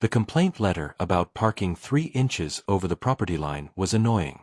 The complaint letter about parking 3 inches over the property line was annoying.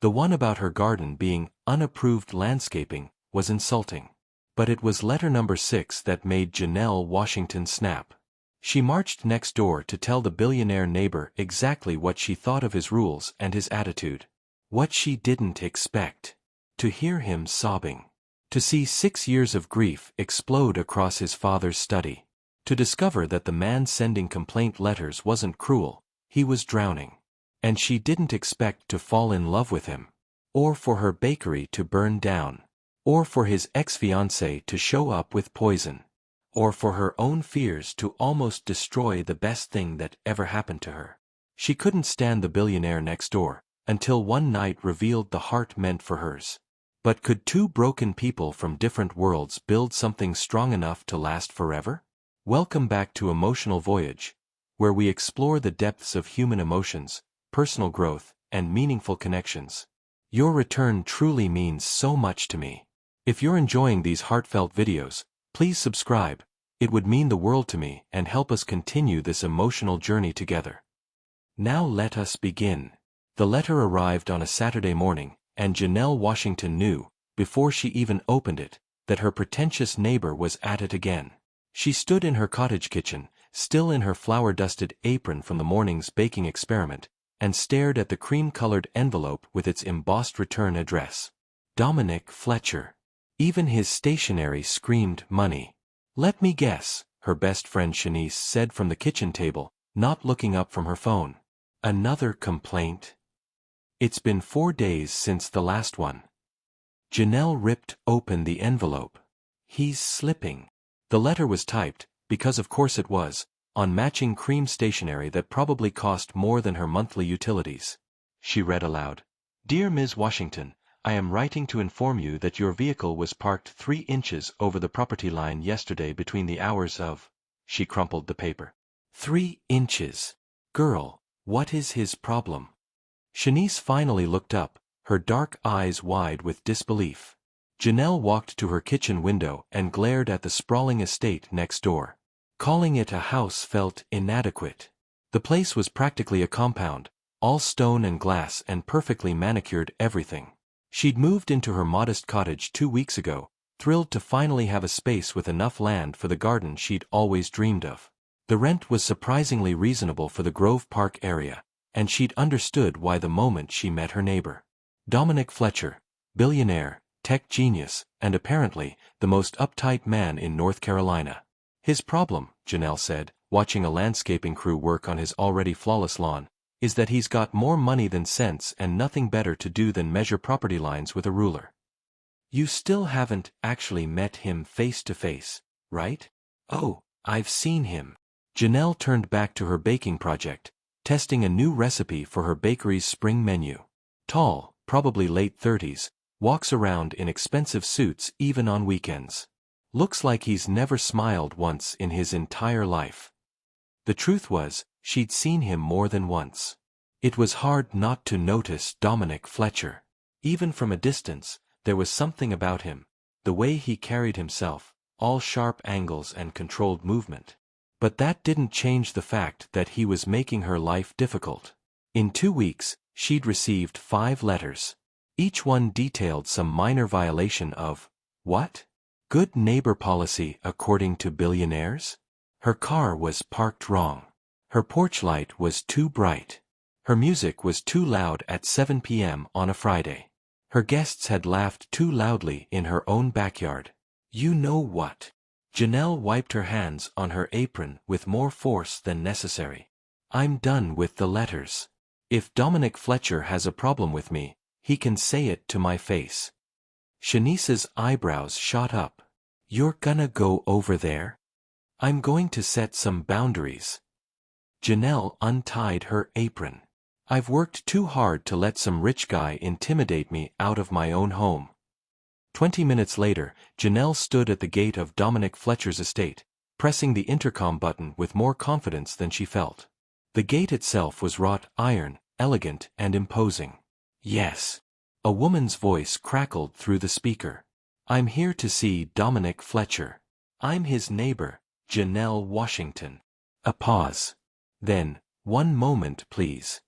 The one about her garden being unapproved landscaping was insulting. But it was letter number 6 that made Janelle Washington snap. She marched next door to tell the billionaire neighbor exactly what she thought of his rules and his attitude. What she didn't expect. To hear him sobbing. To see 6 years of grief explode across his father's study. To discover that the man sending complaint letters wasn't cruel, he was drowning. And she didn't expect to fall in love with him. Or for her bakery to burn down. Or for his ex-fiancée to show up with poison. Or for her own fears to almost destroy the best thing that ever happened to her. She couldn't stand the billionaire next door, until one night revealed the heart meant for hers. But could 2 broken people from different worlds build something strong enough to last forever? Welcome back to Emotional Voyage, where we explore the depths of human emotions, personal growth, and meaningful connections. Your return truly means so much to me. If you're enjoying these heartfelt videos, please subscribe. It would mean the world to me and help us continue this emotional journey together. Now let us begin. The letter arrived on a Saturday morning, and Janelle Washington knew, before she even opened it, that her pretentious neighbor was at it again. She stood in her cottage kitchen, still in her flour-dusted apron from the morning's baking experiment, and stared at the cream-colored envelope with its embossed return address. Dominic Fletcher. Even his stationery screamed money. "Let me guess," her best friend Shanice said from the kitchen table, not looking up from her phone. "Another complaint? It's been 4 days since the last one." Janelle ripped open the envelope. "He's slipping." The letter was typed, because of course it was, on matching cream stationery that probably cost more than her monthly utilities. She read aloud. "Dear Ms. Washington, I am writing to inform you that your vehicle was parked 3 inches over the property line yesterday between the hours of—" She crumpled the paper. 3 inches. Girl, what is his problem? Shanice finally looked up, her dark eyes wide with disbelief. Janelle walked to her kitchen window and glared at the sprawling estate next door. Calling it a house felt inadequate. The place was practically a compound, all stone and glass and perfectly manicured everything. She'd moved into her modest cottage 2 weeks ago, thrilled to finally have a space with enough land for the garden she'd always dreamed of. The rent was surprisingly reasonable for the Grove Park area, and she'd understood why the moment she met her neighbor. Dominic Fletcher, billionaire, tech genius, and apparently the most uptight man in North Carolina. His problem, Janelle said, watching a landscaping crew work on his already flawless lawn, is that he's got more money than sense and nothing better to do than measure property lines with a ruler. You still haven't actually met him face to face, right? Oh, I've seen him. Janelle turned back to her baking project, testing a new recipe for her bakery's spring menu. Tall, probably late 30s, walks around in expensive suits even on weekends. Looks like he's never smiled once in his entire life. The truth was, she'd seen him more than once. It was hard not to notice Dominic Fletcher. Even from a distance, there was something about him, the way he carried himself, all sharp angles and controlled movement. But that didn't change the fact that he was making her life difficult. In 2 weeks, she'd received 5 letters. Each one detailed some minor violation of, what? Good neighbor policy according to billionaires? Her car was parked wrong. Her porch light was too bright. Her music was too loud at 7 p.m. on a Friday. Her guests had laughed too loudly in her own backyard. You know what? Janelle wiped her hands on her apron with more force than necessary. I'm done with the letters. If Dominic Fletcher has a problem with me, he can say it to my face. Shanice's eyebrows shot up. You're gonna go over there? I'm going to set some boundaries. Janelle untied her apron. I've worked too hard to let some rich guy intimidate me out of my own home. 20 minutes later, Janelle stood at the gate of Dominic Fletcher's estate, pressing the intercom button with more confidence than she felt. The gate itself was wrought iron, elegant and imposing. Yes. A woman's voice crackled through the speaker. I'm here to see Dominic Fletcher. I'm his neighbor, Janelle Washington. A pause. Then, one moment please.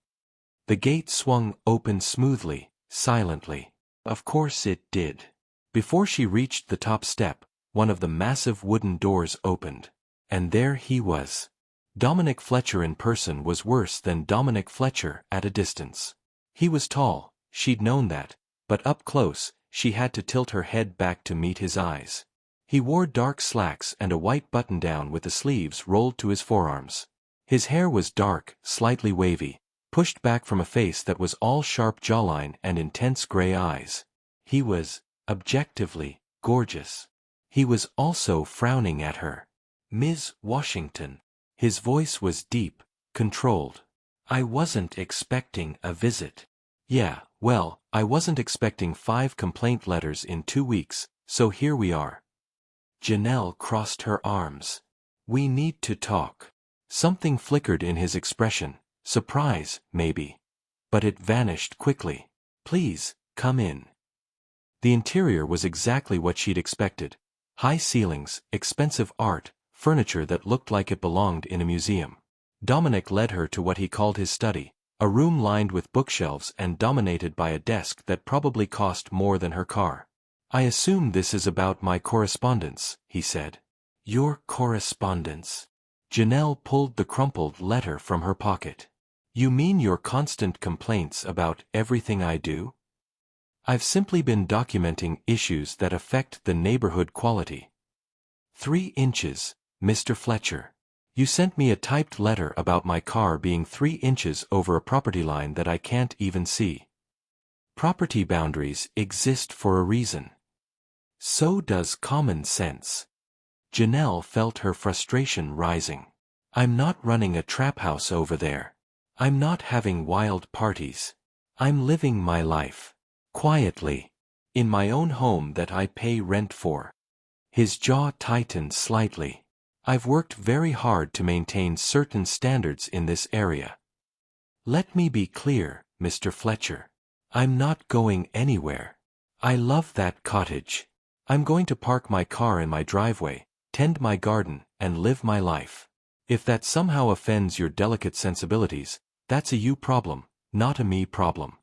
The gate swung open smoothly, silently. Of course it did. Before she reached the top step, one of the massive wooden doors opened. And there he was. Dominic Fletcher in person was worse than Dominic Fletcher at a distance. He was tall, she'd known that, but up close, she had to tilt her head back to meet his eyes. He wore dark slacks and a white button-down with the sleeves rolled to his forearms. His hair was dark, slightly wavy, pushed back from a face that was all sharp jawline and intense gray eyes. He was, objectively, gorgeous. He was also frowning at her. Ms. Washington. His voice was deep, controlled. I wasn't expecting a visit. Yeah, well, I wasn't expecting 5 complaint letters in 2 weeks, so here we are. Janelle crossed her arms. We need to talk. Something flickered in his expression, surprise, maybe. But it vanished quickly. Please, come in. The interior was exactly what she'd expected. High ceilings, expensive art, furniture that looked like it belonged in a museum. Dominic led her to what he called his study, a room lined with bookshelves and dominated by a desk that probably cost more than her car. I assume this is about my correspondence, he said. Your correspondence? Janelle pulled the crumpled letter from her pocket. You mean your constant complaints about everything I do? I've simply been documenting issues that affect the neighborhood quality. 3 inches, Mr. Fletcher. You sent me a typed letter about my car being 3 inches over a property line that I can't even see. Property boundaries exist for a reason. So does common sense. Janelle felt her frustration rising. I'm not running a trap house over there. I'm not having wild parties. I'm living my life. Quietly. In my own home that I pay rent for. His jaw tightened slightly. I've worked very hard to maintain certain standards in this area. Let me be clear, Mr. Fletcher. I'm not going anywhere. I love that cottage. I'm going to park my car in my driveway, tend my garden, and live my life. If that somehow offends your delicate sensibilities, that's a you problem, not a me problem.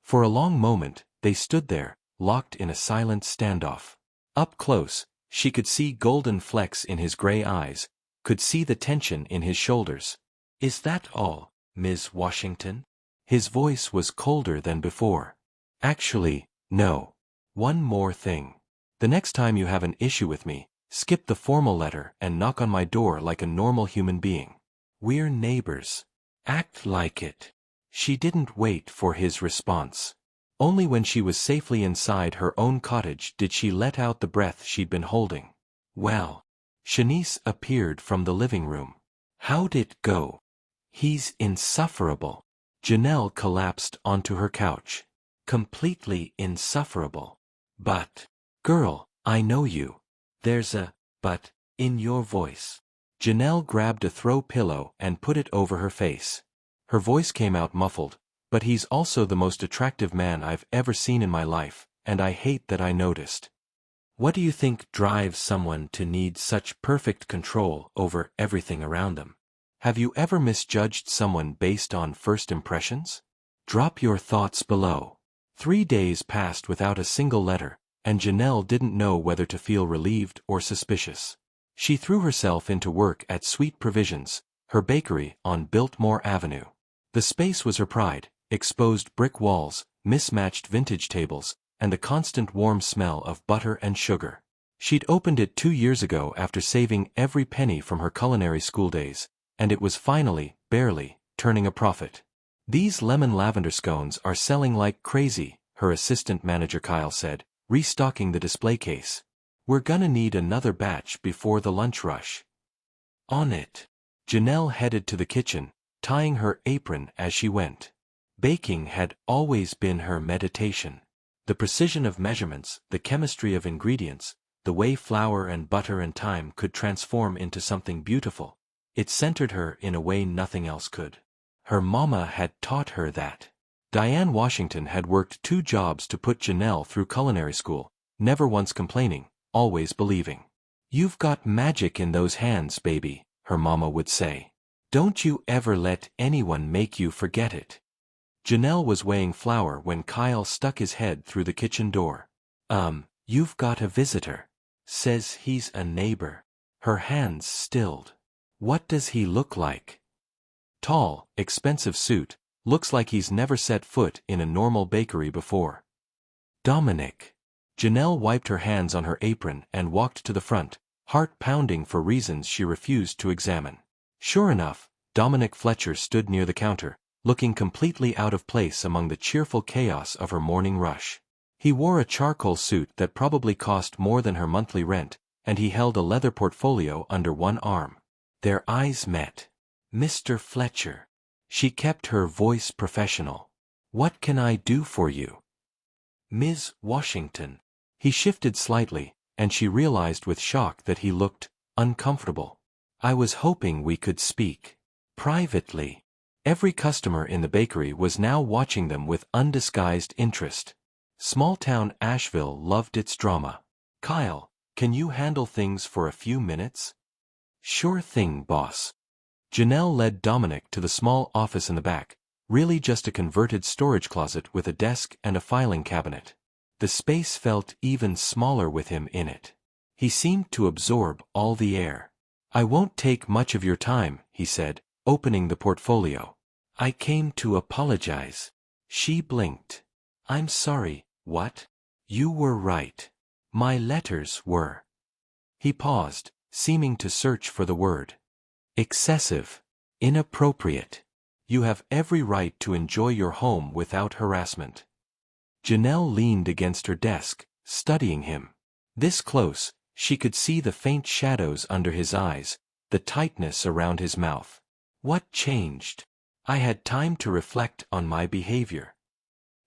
For a long moment, they stood there, locked in a silent standoff. Up close, she could see golden flecks in his gray eyes, could see the tension in his shoulders. Is that all, Ms. Washington? His voice was colder than before. Actually, no. One more thing. The next time you have an issue with me, skip the formal letter and knock on my door like a normal human being. We're neighbors. Act like it. She didn't wait for his response. Only when she was safely inside her own cottage did she let out the breath she'd been holding. Well. Shanice appeared from the living room. How'd it go? He's insufferable. Janelle collapsed onto her couch. Completely insufferable. But, girl, I know you. There's a but in your voice. Janelle grabbed a throw pillow and put it over her face. Her voice came out muffled, but he's also the most attractive man I've ever seen in my life, and I hate that I noticed. What do you think drives someone to need such perfect control over everything around them? Have you ever misjudged someone based on first impressions? Drop your thoughts below. 3 days passed without a single letter, and Janelle didn't know whether to feel relieved or suspicious. She threw herself into work at Sweet Provisions, her bakery on Biltmore Avenue. The space was her pride, exposed brick walls, mismatched vintage tables, and the constant warm smell of butter and sugar. She'd opened it 2 years ago after saving every penny from her culinary school days, and it was finally, barely, turning a profit. These lemon lavender scones are selling like crazy, her assistant manager Kyle said, restocking the display case. We're gonna need another batch before the lunch rush. On it. Janelle headed to the kitchen, tying her apron as she went. Baking had always been her meditation. The precision of measurements, the chemistry of ingredients, the way flour and butter and thyme could transform into something beautiful. It centered her in a way nothing else could. Her mama had taught her that. Diane Washington had worked 2 jobs to put Janelle through culinary school, never once complaining, always believing. You've got magic in those hands, baby, her mama would say. Don't you ever let anyone make you forget it. Janelle was weighing flour when Kyle stuck his head through the kitchen door. You've got a visitor. Says he's a neighbor. Her hands stilled. What does he look like? Tall, expensive suit, looks like he's never set foot in a normal bakery before. Dominic. Janelle wiped her hands on her apron and walked to the front, heart pounding for reasons she refused to examine. Sure enough, Dominic Fletcher stood near the counter, looking completely out of place among the cheerful chaos of her morning rush. He wore a charcoal suit that probably cost more than her monthly rent, and he held a leather portfolio under one arm. Their eyes met. Mr. Fletcher. She kept her voice professional. What can I do for you? Ms. Washington. He shifted slightly, and she realized with shock that he looked uncomfortable. I was hoping we could speak privately. Every customer in the bakery was now watching them with undisguised interest. Small-town Asheville loved its drama. Kyle, can you handle things for a few minutes? Sure thing, boss. Janelle led Dominic to the small office in the back, really just a converted storage closet with a desk and a filing cabinet. The space felt even smaller with him in it. He seemed to absorb all the air. I won't take much of your time, he said, opening the portfolio. I came to apologize. She blinked. I'm sorry, what? You were right. My letters were. He paused, seeming to search for the word. Excessive. Inappropriate. You have every right to enjoy your home without harassment. Janelle leaned against her desk, studying him. This close, she could see the faint shadows under his eyes, the tightness around his mouth. What changed? I had time to reflect on my behavior.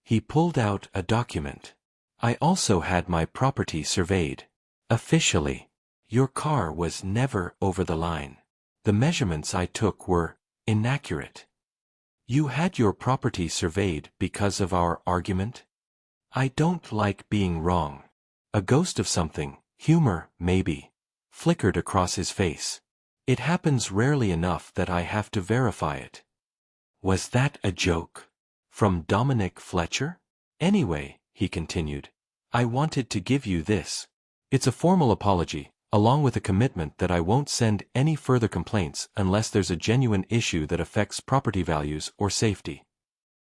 He pulled out a document. I also had my property surveyed. Officially. Your car was never over the line. The measurements I took were inaccurate. You had your property surveyed because of our argument? I don't like being wrong. A ghost of something, humor, maybe, flickered across his face. It happens rarely enough that I have to verify it. Was that a joke? From Dominic Fletcher? Anyway, he continued, I wanted to give you this. It's a formal apology, along with a commitment that I won't send any further complaints unless there's a genuine issue that affects property values or safety.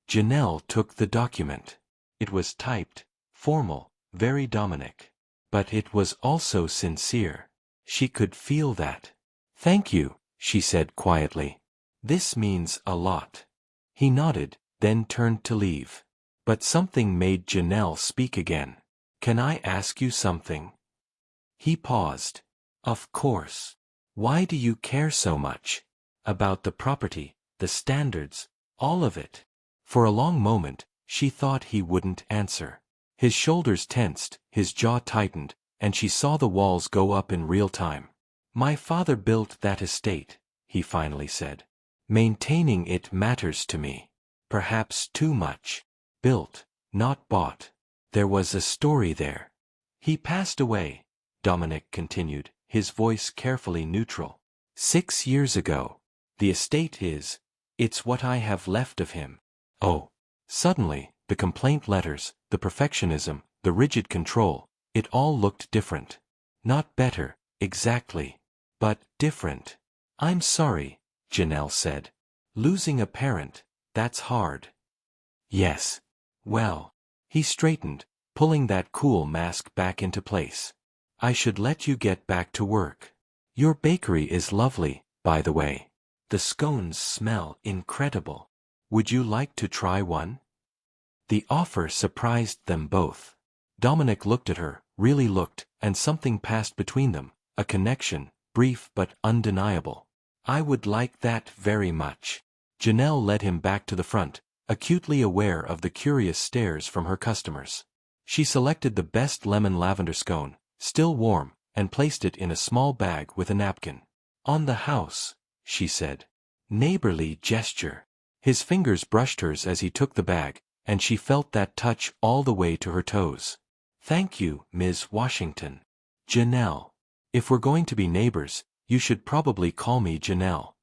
Janelle took the document. It was typed, formal, very Dominic. But it was also sincere. She could feel that. Thank you, she said quietly. This means a lot. He nodded, then turned to leave. But something made Janelle speak again. Can I ask you something? He paused. Of course. Why do you care so much? About the property, the standards, all of it. For a long moment, she thought he wouldn't answer. His shoulders tensed, his jaw tightened, and she saw the walls go up in real time. My father built that estate, he finally said. Maintaining it matters to me. Perhaps too much. Built, not bought. There was a story there. He passed away, Dominic continued, his voice carefully neutral. 6 years ago. The estate is. It's what I have left of him. Oh. Suddenly, the complaint letters, the perfectionism, the rigid control, it all looked different. Not better, exactly. But different. I'm sorry, Janelle said. Losing a parent, that's hard. Yes. Well. He straightened, pulling that cool mask back into place. I should let you get back to work. Your bakery is lovely, by the way. The scones smell incredible. Would you like to try one? The offer surprised them both. Dominic looked at her, really looked, and something passed between them, a connection, brief but undeniable. I would like that very much. Janelle led him back to the front, acutely aware of the curious stares from her customers. She selected the best lemon lavender scone, still warm, and placed it in a small bag with a napkin. On the house, she said. Neighborly gesture. His fingers brushed hers as he took the bag, and she felt that touch all the way to her toes. Thank you, Ms. Washington. Janelle. If we're going to be neighbors, you should probably call me Janelle.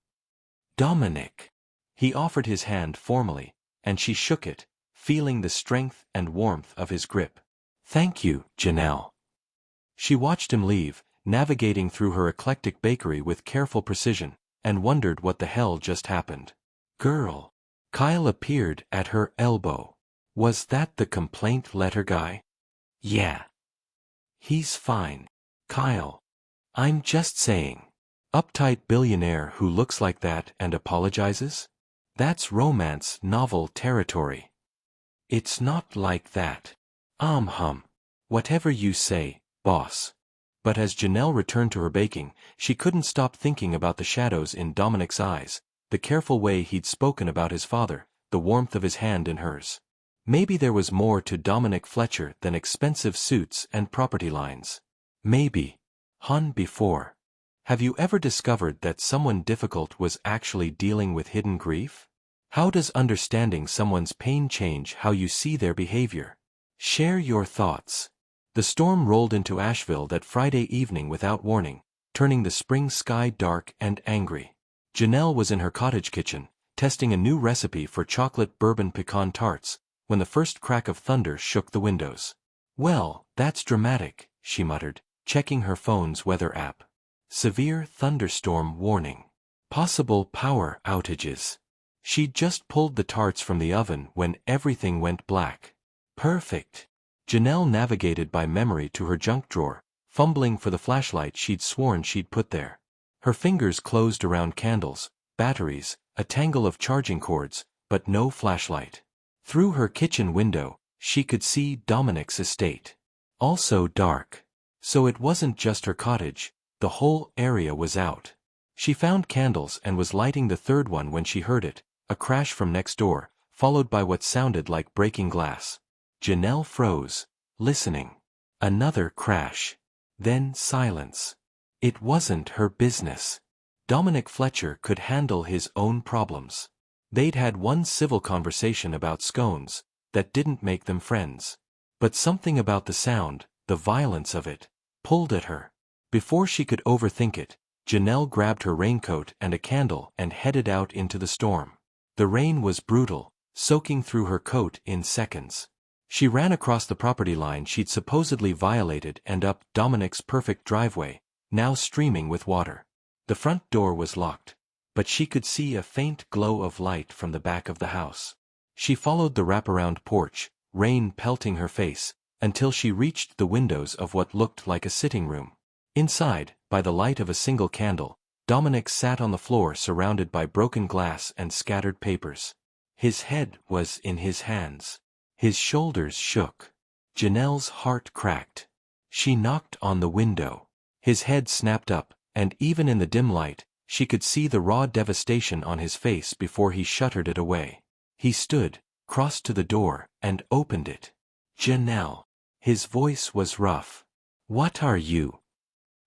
Dominic. He offered his hand formally, and she shook it, feeling the strength and warmth of his grip. Thank you, Janelle. She watched him leave, navigating through her eclectic bakery with careful precision, and wondered what the hell just happened. Girl. Kyle appeared at her elbow. Was that the complaint letter guy? Yeah. He's fine. Kyle. I'm just saying. Uptight billionaire who looks like that and apologizes? That's romance novel territory. It's not like that. Whatever you say, boss. But as Janelle returned to her baking, she couldn't stop thinking about the shadows in Dominic's eyes, the careful way he'd spoken about his father, the warmth of his hand in hers. Maybe there was more to Dominic Fletcher than expensive suits and property lines. Maybe. Before. Have you ever discovered that someone difficult was actually dealing with hidden grief? How does understanding someone's pain change how you see their behavior? Share your thoughts. The storm rolled into Asheville that Friday evening without warning, turning the spring sky dark and angry. Janelle was in her cottage kitchen, testing a new recipe for chocolate bourbon pecan tarts, when the first crack of thunder shook the windows. Well, that's dramatic, she muttered, checking her phone's weather app. Severe thunderstorm warning. Possible power outages. She'd just pulled the tarts from the oven when everything went black. Perfect. Janelle navigated by memory to her junk drawer, fumbling for the flashlight she'd sworn she'd put there. Her fingers closed around candles, batteries, a tangle of charging cords, but no flashlight. Through her kitchen window, she could see Dominic's estate. Also dark. So it wasn't just her cottage, the whole area was out. She found candles and was lighting the third one when she heard it, a crash from next door, followed by what sounded like breaking glass. Janelle froze, listening. Another crash. Then silence. It wasn't her business. Dominic Fletcher could handle his own problems. They'd had one civil conversation about scones, that didn't make them friends. But something about the sound, the violence of it, pulled at her. Before she could overthink it, Janelle grabbed her raincoat and a candle and headed out into the storm. The rain was brutal, soaking through her coat in seconds. She ran across the property line she'd supposedly violated and up Dominic's perfect driveway, now streaming with water. The front door was locked, but she could see a faint glow of light from the back of the house. She followed the wraparound porch, rain pelting her face, until she reached the windows of what looked like a sitting room. Inside, by the light of a single candle, Dominic sat on the floor surrounded by broken glass and scattered papers. His head was in his hands. His shoulders shook. Janelle's heart cracked. She knocked on the window. His head snapped up, and even in the dim light, she could see the raw devastation on his face before he shuttered it away. He stood, crossed to the door, and opened it. Janelle. His voice was rough. What are you?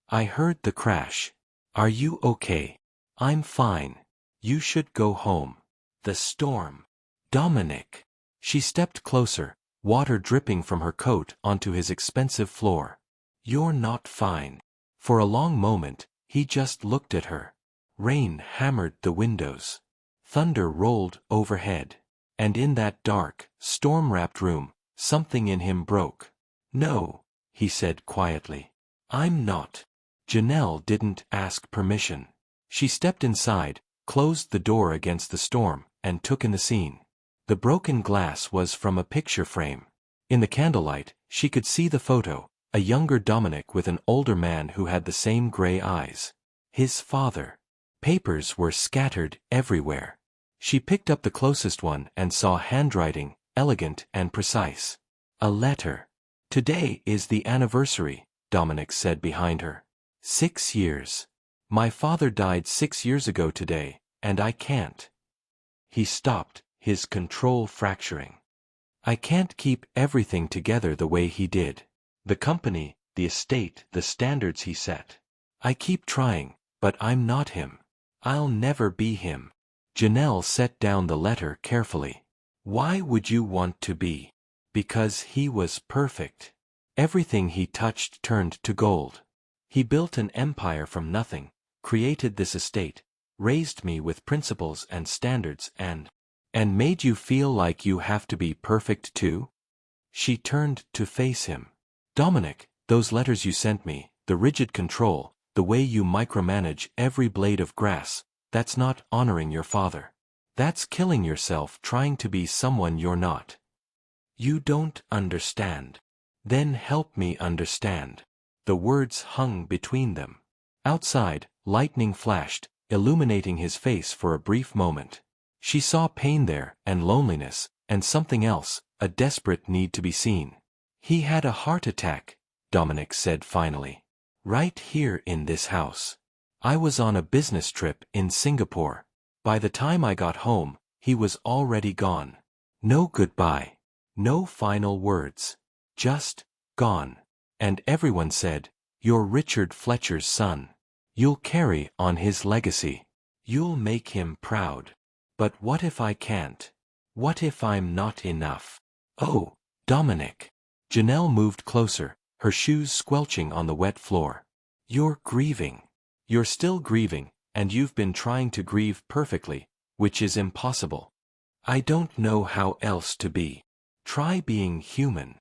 I heard the crash. Are you okay? I'm fine. You should go home. The storm. Dominic. She stepped closer, water dripping from her coat onto his expensive floor. You're not fine. For a long moment, he just looked at her. Rain hammered the windows. Thunder rolled overhead. And in that dark, storm-wrapped room, something in him broke. No, he said quietly. I'm not. Janelle didn't ask permission. She stepped inside, closed the door against the storm, and took in the scene. The broken glass was from a picture frame. In the candlelight, she could see the photo, a younger Dominic with an older man who had the same gray eyes. His father. Papers were scattered everywhere. She picked up the closest one and saw handwriting, elegant and precise. A letter. Today is the anniversary, Dominic said behind her. 6 years. My father died 6 years ago today, and I can't. He stopped, his control fracturing. I can't keep everything together the way he did. The company, the estate, the standards he set. I keep trying, but I'm not him. I'll never be him. Janelle set down the letter carefully. Why would you want to be? Because he was perfect. Everything he touched turned to gold. He built an empire from nothing, created this estate, raised me with principles and standards and made you feel like you have to be perfect too? She turned to face him. Dominic, those letters you sent me, the rigid control, the way you micromanage every blade of grass, that's not honoring your father. That's killing yourself trying to be someone you're not. You don't understand. Then help me understand. The words hung between them. Outside, lightning flashed, illuminating his face for a brief moment. She saw pain there, and loneliness, and something else, a desperate need to be seen. He had a heart attack, Dominic said finally. Right here in this house. I was on a business trip in Singapore. By the time I got home, he was already gone. No goodbye. No final words. Just gone. And everyone said, "You're Richard Fletcher's son. You'll carry on his legacy. You'll make him proud." But what if I can't? What if I'm not enough? Oh, Dominic. Janelle moved closer, her shoes squelching on the wet floor. You're grieving. You're still grieving, and you've been trying to grieve perfectly, which is impossible. I don't know how else to be. Try being human.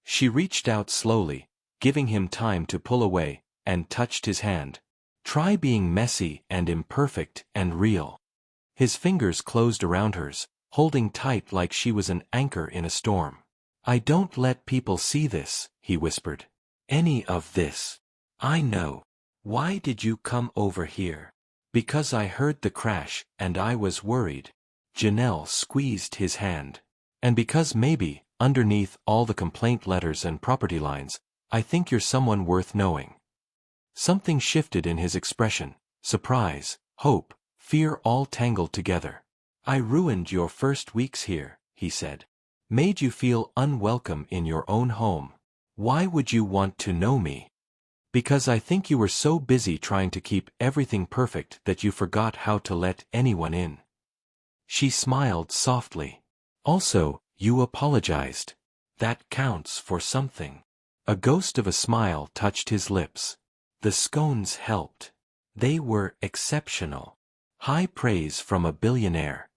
She reached out slowly, giving him time to pull away, and touched his hand. Try being messy and imperfect and real. His fingers closed around hers, holding tight like she was an anchor in a storm. I don't let people see this, he whispered. Any of this. I know. Why did you come over here? Because I heard the crash, and I was worried. Janelle squeezed his hand. And because maybe, underneath all the complaint letters and property lines, I think you're someone worth knowing. Something shifted in his expression, surprise, hope, fear all tangled together. I ruined your first weeks here, he said. Made you feel unwelcome in your own home. Why would you want to know me? Because I think you were so busy trying to keep everything perfect that you forgot how to let anyone in. She smiled softly. Also, you apologized. That counts for something. A ghost of a smile touched his lips. The scones helped. They were exceptional. High praise from a billionaire.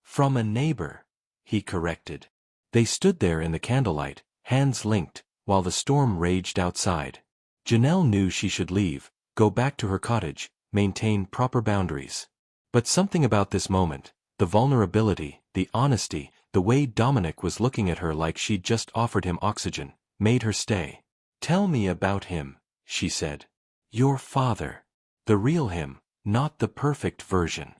From a neighbor, he corrected. They stood there in the candlelight, hands linked, while the storm raged outside. Janelle knew she should leave, go back to her cottage, maintain proper boundaries. But something about this moment, the vulnerability, the honesty, the way Dominic was looking at her like she'd just offered him oxygen, made her stay. Tell me about him, she said. Your father. The real him, not the perfect version.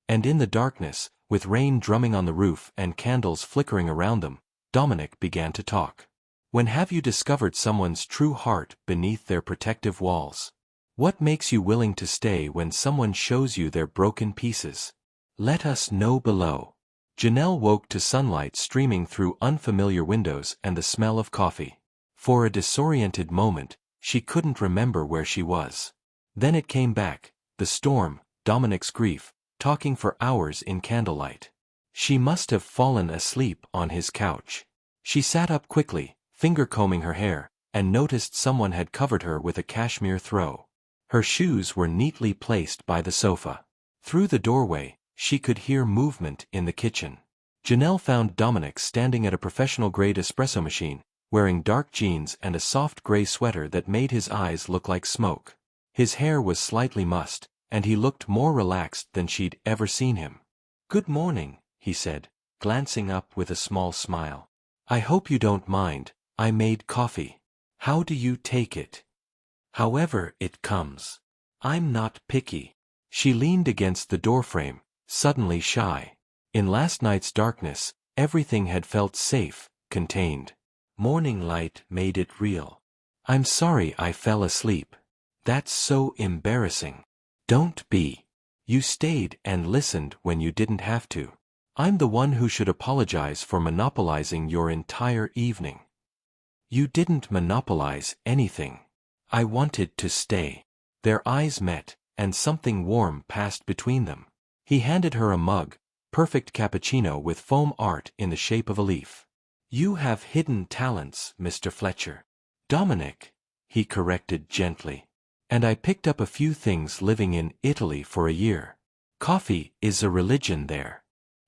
And in the darkness, with rain drumming on the roof and candles flickering around them, Dominic began to talk. When have you discovered someone's true heart beneath their protective walls? What makes you willing to stay when someone shows you their broken pieces? Let us know below. Janelle woke to sunlight streaming through unfamiliar windows and the smell of coffee. For a disoriented moment, she couldn't remember where she was. Then it came back, the storm, Dominic's grief, talking for hours in candlelight. She must have fallen asleep on his couch. She sat up quickly, finger-combing her hair, and noticed someone had covered her with a cashmere throw. Her shoes were neatly placed by the sofa. Through the doorway, she could hear movement in the kitchen. Janelle found Dominic standing at a professional-grade espresso machine, wearing dark jeans and a soft gray sweater that made his eyes look like smoke. His hair was slightly mussed, and he looked more relaxed than she'd ever seen him. Good morning, he said, glancing up with a small smile. I hope you don't mind, I made coffee. How do you take it? However it comes. I'm not picky. She leaned against the doorframe, suddenly shy. In last night's darkness, everything had felt safe, contained. Morning light made it real. I'm sorry I fell asleep. That's so embarrassing. Don't be. You stayed and listened when you didn't have to. I'm the one who should apologize for monopolizing your entire evening. You didn't monopolize anything. I wanted to stay. Their eyes met, and something warm passed between them. He handed her a mug, perfect cappuccino with foam art in the shape of a leaf. You have hidden talents, Mr. Fletcher. Dominic, he corrected gently. And I picked up a few things living in Italy for a year. Coffee is a religion there.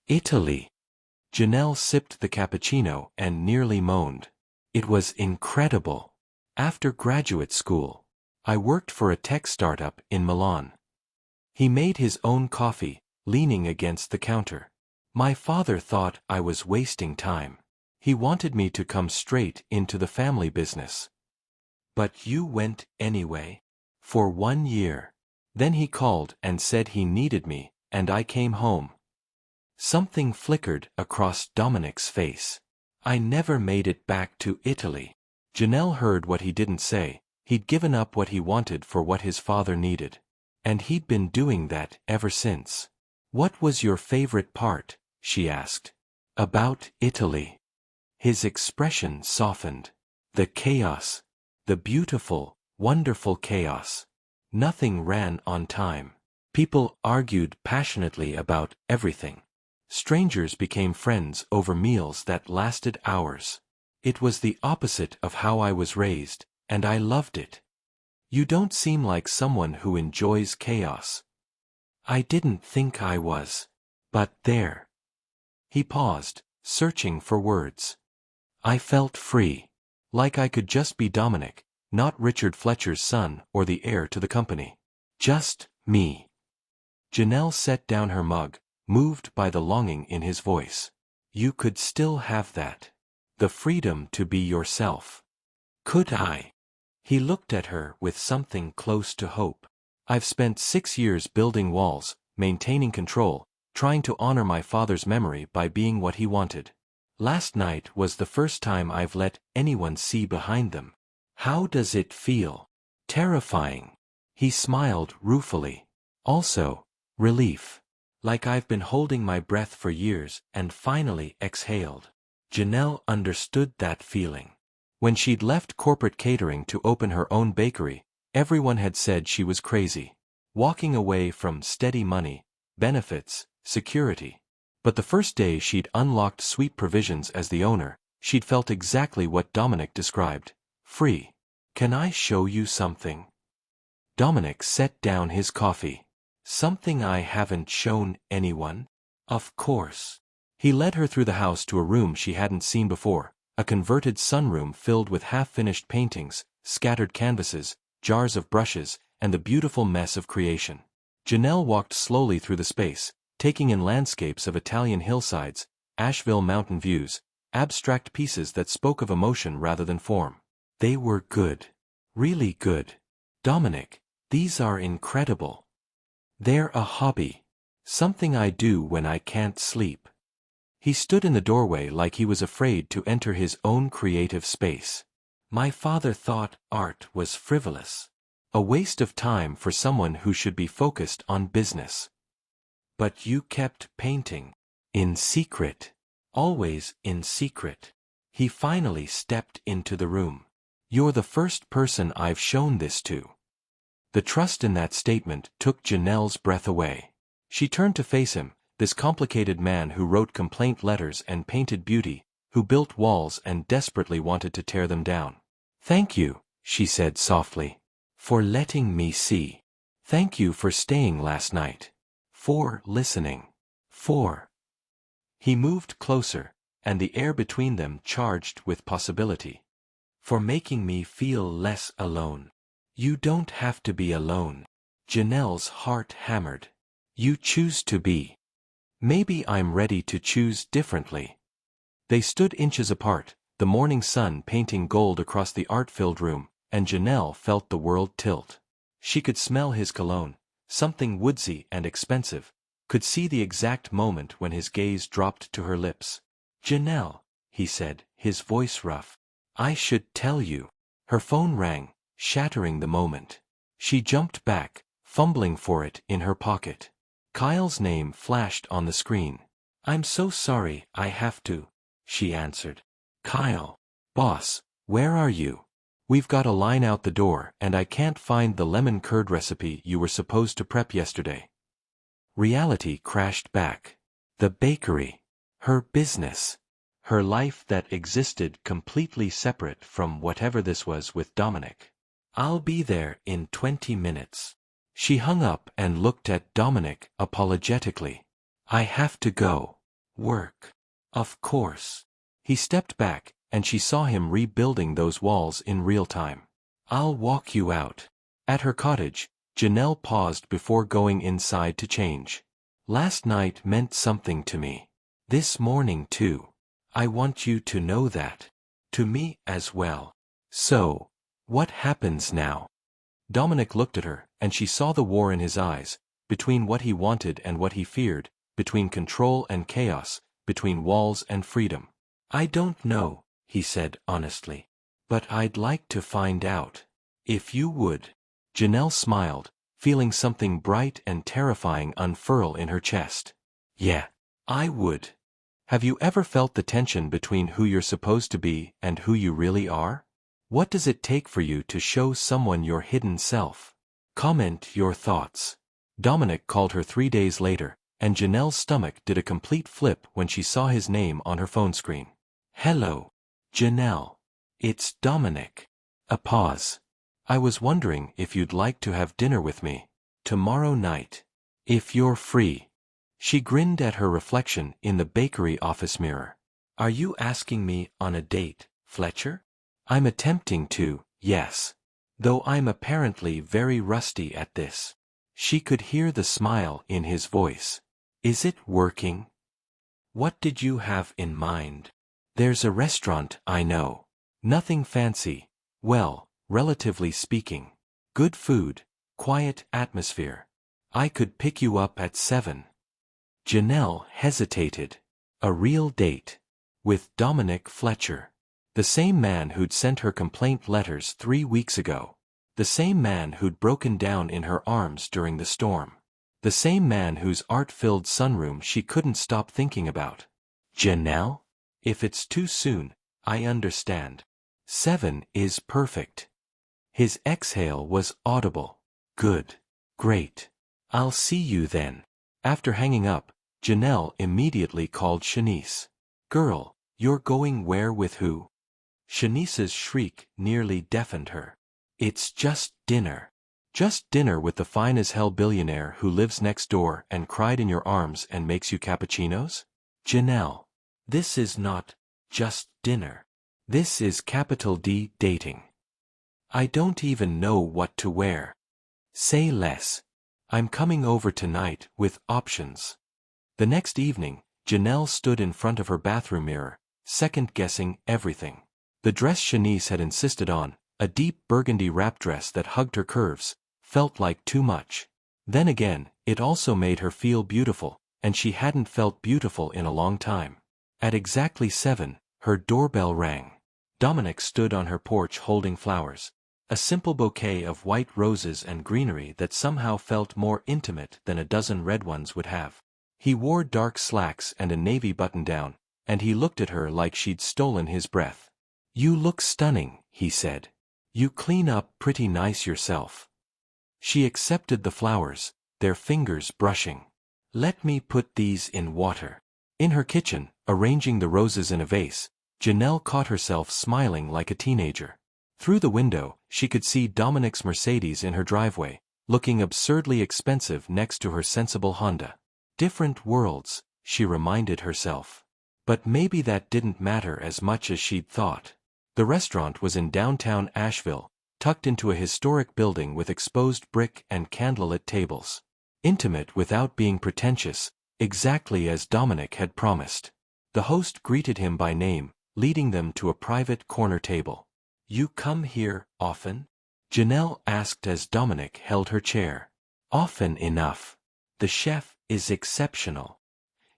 Italy. Janelle sipped the cappuccino and nearly moaned. It was incredible. After graduate school, I worked for a tech startup in Milan. He made his own coffee, leaning against the counter. My father thought I was wasting time. He wanted me to come straight into the family business. But you went anyway? For 1 year. Then he called and said he needed me, and I came home. Something flickered across Dominic's face. I never made it back to Italy. Janelle heard what he didn't say. He'd given up what he wanted for what his father needed. And he'd been doing that ever since. What was your favorite part? She asked. About Italy. His expression softened. The chaos. The beautiful, wonderful chaos. Nothing ran on time. People argued passionately about everything. Strangers became friends over meals that lasted hours. It was the opposite of how I was raised, and I loved it. You don't seem like someone who enjoys chaos. I didn't think I was. But there. He paused, searching for words. I felt free. Like I could just be Dominic, not Richard Fletcher's son or the heir to the company. Just me. Janelle set down her mug, moved by the longing in his voice. You could still have that. The freedom to be yourself. Could I? He looked at her with something close to hope. I've spent 6 years building walls, maintaining control, trying to honor my father's memory by being what he wanted. Last night was the first time I've let anyone see behind them. How does it feel? Terrifying. He smiled ruefully. Also, relief. Like I've been holding my breath for years and finally exhaled. Janelle understood that feeling. When she'd left corporate catering to open her own bakery, everyone had said she was crazy. Walking away from steady money, benefits, security. But the first day she'd unlocked Sweet Provisions as the owner, she'd felt exactly what Dominic described. Free. Can I show you something? Dominic set down his coffee. Something I haven't shown anyone? Of course. He led her through the house to a room she hadn't seen before, a converted sunroom filled with half-finished paintings, scattered canvases, jars of brushes, and the beautiful mess of creation. Janelle walked slowly through the space, taking in landscapes of Italian hillsides, Asheville mountain views, abstract pieces that spoke of emotion rather than form. They were good. Really good. Dominic, these are incredible. They're a hobby. Something I do when I can't sleep. He stood in the doorway like he was afraid to enter his own creative space. My father thought art was frivolous. A waste of time for someone who should be focused on business. But you kept painting. In secret. Always in secret. He finally stepped into the room. You're the first person I've shown this to. The trust in that statement took Janelle's breath away. She turned to face him, this complicated man who wrote complaint letters and painted beauty, who built walls and desperately wanted to tear them down. Thank you, she said softly, for letting me see. Thank you for staying last night. For listening. For. He moved closer, and the air between them charged with possibility. For making me feel less alone. You don't have to be alone. Janelle's heart hammered. You choose to be. Maybe I'm ready to choose differently. They stood inches apart, the morning sun painting gold across the art-filled room, and Janelle felt the world tilt. She could smell his cologne, something woodsy and expensive, could see the exact moment when his gaze dropped to her lips. Janelle, he said, his voice rough. I should tell you. Her phone rang, shattering the moment. She jumped back, fumbling for it in her pocket. Kyle's name flashed on the screen. I'm so sorry, I have to, she answered. Kyle. Boss, where are you? We've got a line out the door and I can't find the lemon curd recipe you were supposed to prep yesterday. Reality crashed back. The bakery. Her business. Her life that existed completely separate from whatever this was with Dominic. I'll be there in 20 minutes. She hung up and looked at Dominic apologetically. I have to go. Work. Of course. He stepped back, and she saw him rebuilding those walls in real time. I'll walk you out. At her cottage, Janelle paused before going inside to change. Last night meant something to me. This morning too. I want you to know that. To me as well. So, what happens now? Dominic looked at her, and she saw the war in his eyes, between what he wanted and what he feared, between control and chaos, between walls and freedom. I don't know, he said honestly. But I'd like to find out. If you would. Janelle smiled, feeling something bright and terrifying unfurl in her chest. Yeah, I would. Have you ever felt the tension between who you're supposed to be and who you really are? What does it take for you to show someone your hidden self? Comment your thoughts. Dominic called her 3 days later, and Janelle's stomach did a complete flip when she saw his name on her phone screen. Hello, Janelle. It's Dominic. A pause. I was wondering if you'd like to have dinner with me tomorrow night. If you're free. She grinned at her reflection in the bakery office mirror. Are you asking me on a date, Fletcher? I'm attempting to, yes. Though I'm apparently very rusty at this. She could hear the smile in his voice. Is it working? What did you have in mind? There's a restaurant, I know. Nothing fancy. Well, relatively speaking. Good food, quiet atmosphere. I could pick you up at 7. Janelle hesitated. A real date. With Dominic Fletcher. The same man who'd sent her complaint letters 3 weeks ago. The same man who'd broken down in her arms during the storm. The same man whose art-filled sunroom she couldn't stop thinking about. Janelle? If it's too soon, I understand. 7 is perfect. His exhale was audible. Good. Great. I'll see you then. After hanging up, Janelle immediately called Shanice. Girl, you're going where with who? Shanice's shriek nearly deafened her. It's just dinner. Just dinner with the fine-as-hell billionaire who lives next door and cried in your arms and makes you cappuccinos? Janelle, this is not just dinner. This is capital D dating. I don't even know what to wear. Say less. I'm coming over tonight with options. The next evening, Janelle stood in front of her bathroom mirror, second-guessing everything. The dress Shanice had insisted on, a deep burgundy wrap dress that hugged her curves, felt like too much. Then again, it also made her feel beautiful, and she hadn't felt beautiful in a long time. At exactly 7, her doorbell rang. Dominic stood on her porch holding flowers. A simple bouquet of white roses and greenery that somehow felt more intimate than a dozen red ones would have. He wore dark slacks and a navy button-down, and he looked at her like she'd stolen his breath. You look stunning, he said. You clean up pretty nice yourself. She accepted the flowers, their fingers brushing. Let me put these in water. In her kitchen, arranging the roses in a vase, Janelle caught herself smiling like a teenager. Through the window, she could see Dominic's Mercedes in her driveway, looking absurdly expensive next to her sensible Honda. Different worlds, she reminded herself. But maybe that didn't matter as much as she'd thought. The restaurant was in downtown Asheville, tucked into a historic building with exposed brick and candlelit tables. Intimate without being pretentious, exactly as Dominic had promised. The host greeted him by name, leading them to a private corner table. You come here often? Janelle asked as Dominic held her chair. Often enough. The chef is exceptional.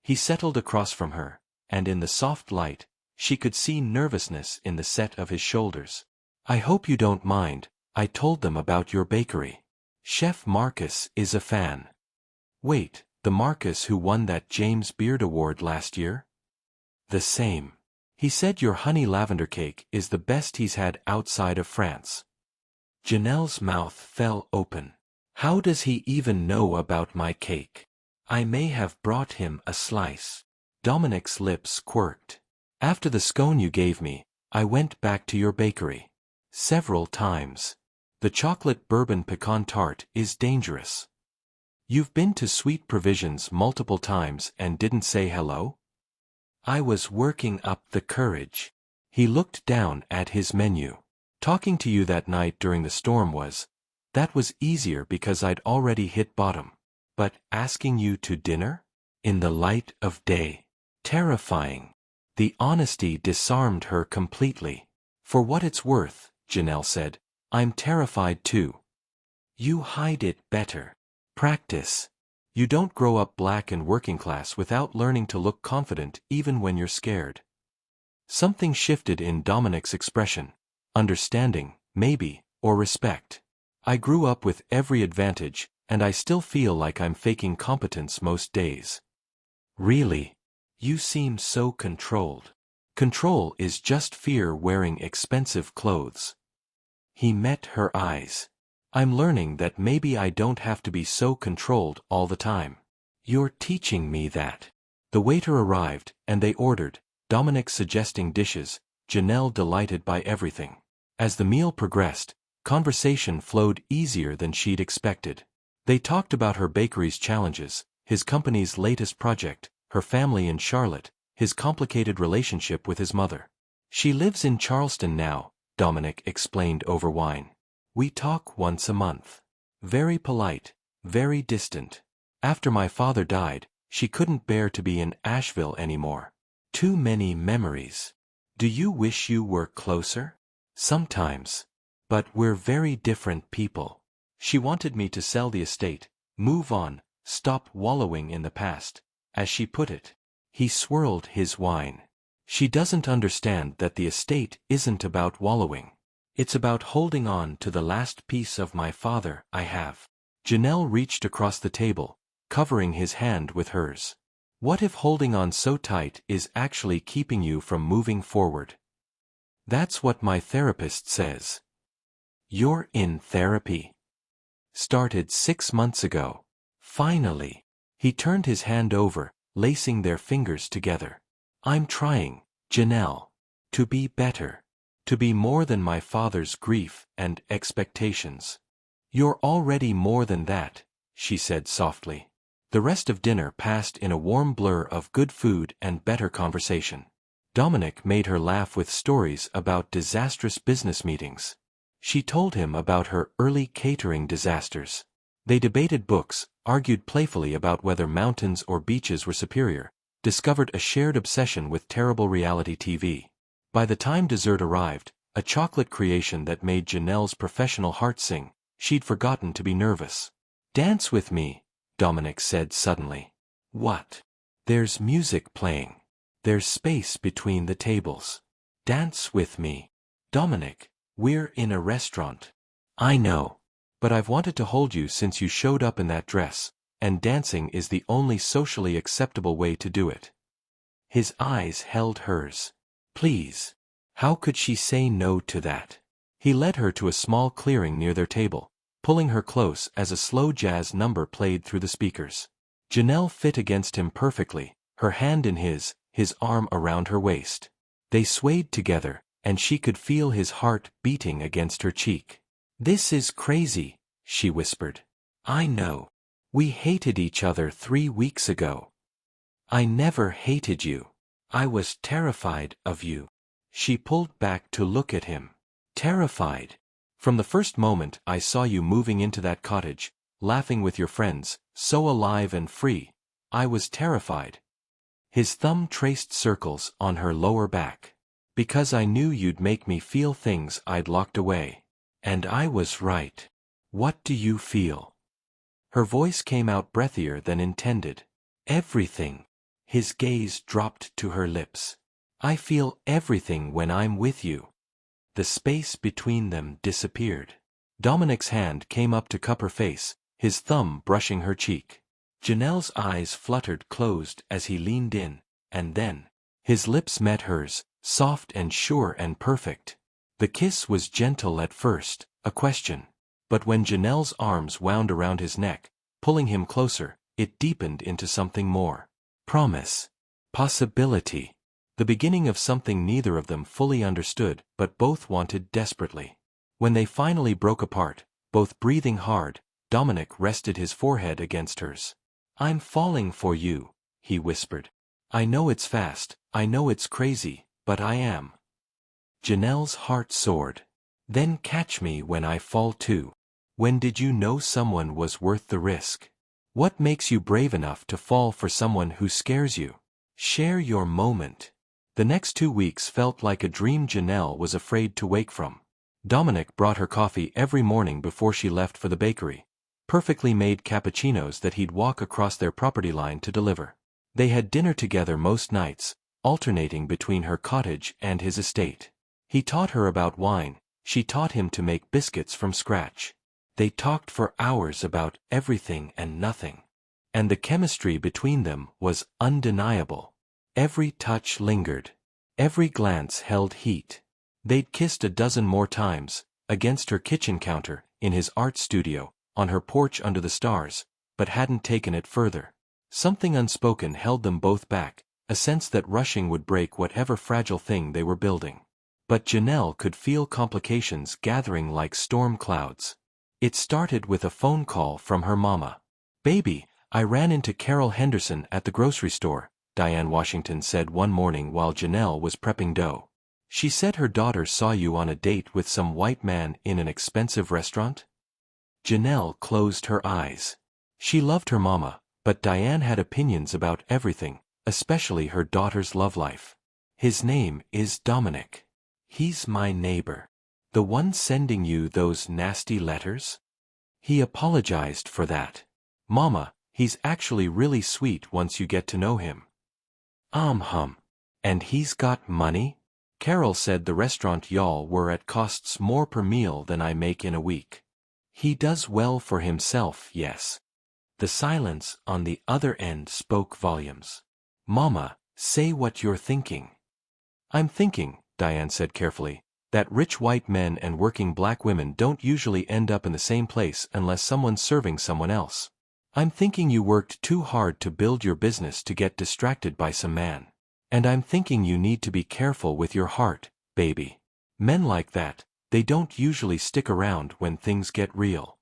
He settled across from her, and in the soft light, she could see nervousness in the set of his shoulders. I hope you don't mind, I told them about your bakery. Chef Marcus is a fan. Wait, the Marcus who won that James Beard Award last year? The same. He said your honey lavender cake is the best he's had outside of France. Janelle's mouth fell open. How does he even know about my cake? I may have brought him a slice. Dominic's lips quirked. After the scone you gave me, I went back to your bakery. Several times. The chocolate bourbon pecan tart is dangerous. You've been to Sweet Provisions multiple times and didn't say hello? I was working up the courage. He looked down at his menu. Talking to you that night during the storm that was easier because I'd already hit bottom. But asking you to dinner? In the light of day. Terrifying. The honesty disarmed her completely. For what it's worth, Janelle said, I'm terrified too. You hide it better. Practice. You don't grow up black and working class without learning to look confident even when you're scared. Something shifted in Dominic's expression. Understanding, maybe, or respect. I grew up with every advantage, and I still feel like I'm faking competence most days. Really? You seem so controlled. Control is just fear wearing expensive clothes. He met her eyes. I'm learning that maybe I don't have to be so controlled all the time. You're teaching me that. The waiter arrived, and they ordered, Dominic suggesting dishes, Janelle delighted by everything. As the meal progressed, conversation flowed easier than she'd expected. They talked about her bakery's challenges, his company's latest project, her family in Charlotte, his complicated relationship with his mother. She lives in Charleston now, Dominic explained over wine. We talk once a month. Very polite, very distant. After my father died, she couldn't bear to be in Asheville anymore. Too many memories. Do you wish you were closer? Sometimes. But we're very different people. She wanted me to sell the estate, move on, stop wallowing in the past, as she put it. He swirled his wine. She doesn't understand that the estate isn't about wallowing. It's about holding on to the last piece of my father I have. Janelle reached across the table, covering his hand with hers. What if holding on so tight is actually keeping you from moving forward? That's what my therapist says. You're in therapy. Started 6 months ago. Finally. He turned his hand over, lacing their fingers together. I'm trying, Janelle. To be better. To be more than my father's grief and expectations. You're already more than that, she said softly. The rest of dinner passed in a warm blur of good food and better conversation. Dominic made her laugh with stories about disastrous business meetings. She told him about her early catering disasters. They debated books, argued playfully about whether mountains or beaches were superior, discovered a shared obsession with terrible reality TV. By the time dessert arrived, a chocolate creation that made Janelle's professional heart sing, she'd forgotten to be nervous. Dance with me, Dominic said suddenly. What? There's music playing. There's space between the tables. Dance with me. Dominic, we're in a restaurant. I know. But I've wanted to hold you since you showed up in that dress, and dancing is the only socially acceptable way to do it. His eyes held hers. Please. How could she say no to that? He led her to a small clearing near their table, pulling her close as a slow jazz number played through the speakers. Janelle fit against him perfectly, her hand in his arm around her waist. They swayed together, and she could feel his heart beating against her cheek. This is crazy, she whispered. I know. We hated each other 3 weeks ago. I never hated you. I was terrified of you. She pulled back to look at him. Terrified. From the first moment I saw you moving into that cottage, laughing with your friends, so alive and free, I was terrified. His thumb traced circles on her lower back. Because I knew you'd make me feel things I'd locked away. And I was right. What do you feel? Her voice came out breathier than intended. Everything. His gaze dropped to her lips. I feel everything when I'm with you. The space between them disappeared. Dominic's hand came up to cup her face, his thumb brushing her cheek. Janelle's eyes fluttered closed as he leaned in, and then, his lips met hers, soft and sure and perfect. The kiss was gentle at first, a question. But when Janelle's arms wound around his neck, pulling him closer, it deepened into something more. Promise. Possibility. The beginning of something neither of them fully understood, but both wanted desperately. When they finally broke apart, both breathing hard, Dominic rested his forehead against hers. "I'm falling for you," he whispered. "I know it's fast, I know it's crazy, but I am." Janelle's heart soared. "Then catch me when I fall too." When did you know someone was worth the risk? What makes you brave enough to fall for someone who scares you? Share your moment. The next 2 weeks felt like a dream Janelle was afraid to wake from. Dominic brought her coffee every morning before she left for the bakery. Perfectly made cappuccinos that he'd walk across their property line to deliver. They had dinner together most nights, alternating between her cottage and his estate. He taught her about wine, she taught him to make biscuits from scratch. They talked for hours about everything and nothing. And the chemistry between them was undeniable. Every touch lingered. Every glance held heat. They'd kissed a dozen more times, against her kitchen counter, in his art studio, on her porch under the stars, but hadn't taken it further. Something unspoken held them both back, a sense that rushing would break whatever fragile thing they were building. But Janelle could feel complications gathering like storm clouds. It started with a phone call from her mama. "Baby, I ran into Carol Henderson at the grocery store," Diane Washington said one morning while Janelle was prepping dough. "She said her daughter saw you on a date with some white man in an expensive restaurant." Janelle closed her eyes. She loved her mama, but Diane had opinions about everything, especially her daughter's love life. "His name is Dominic. He's my neighbor. The one sending you those nasty letters? He apologized for that. Mama, he's actually really sweet once you get to know him." And he's got money?" Carol said the restaurant y'all were at costs more per meal than I make in a week. "He does well for himself, yes." The silence on the other end spoke volumes. "Mama, say what you're thinking." "I'm thinking," Diane said carefully, "that rich white men and working black women don't usually end up in the same place unless someone's serving someone else. I'm thinking you worked too hard to build your business to get distracted by some man. And I'm thinking you need to be careful with your heart, baby. Men like that, they don't usually stick around when things get real."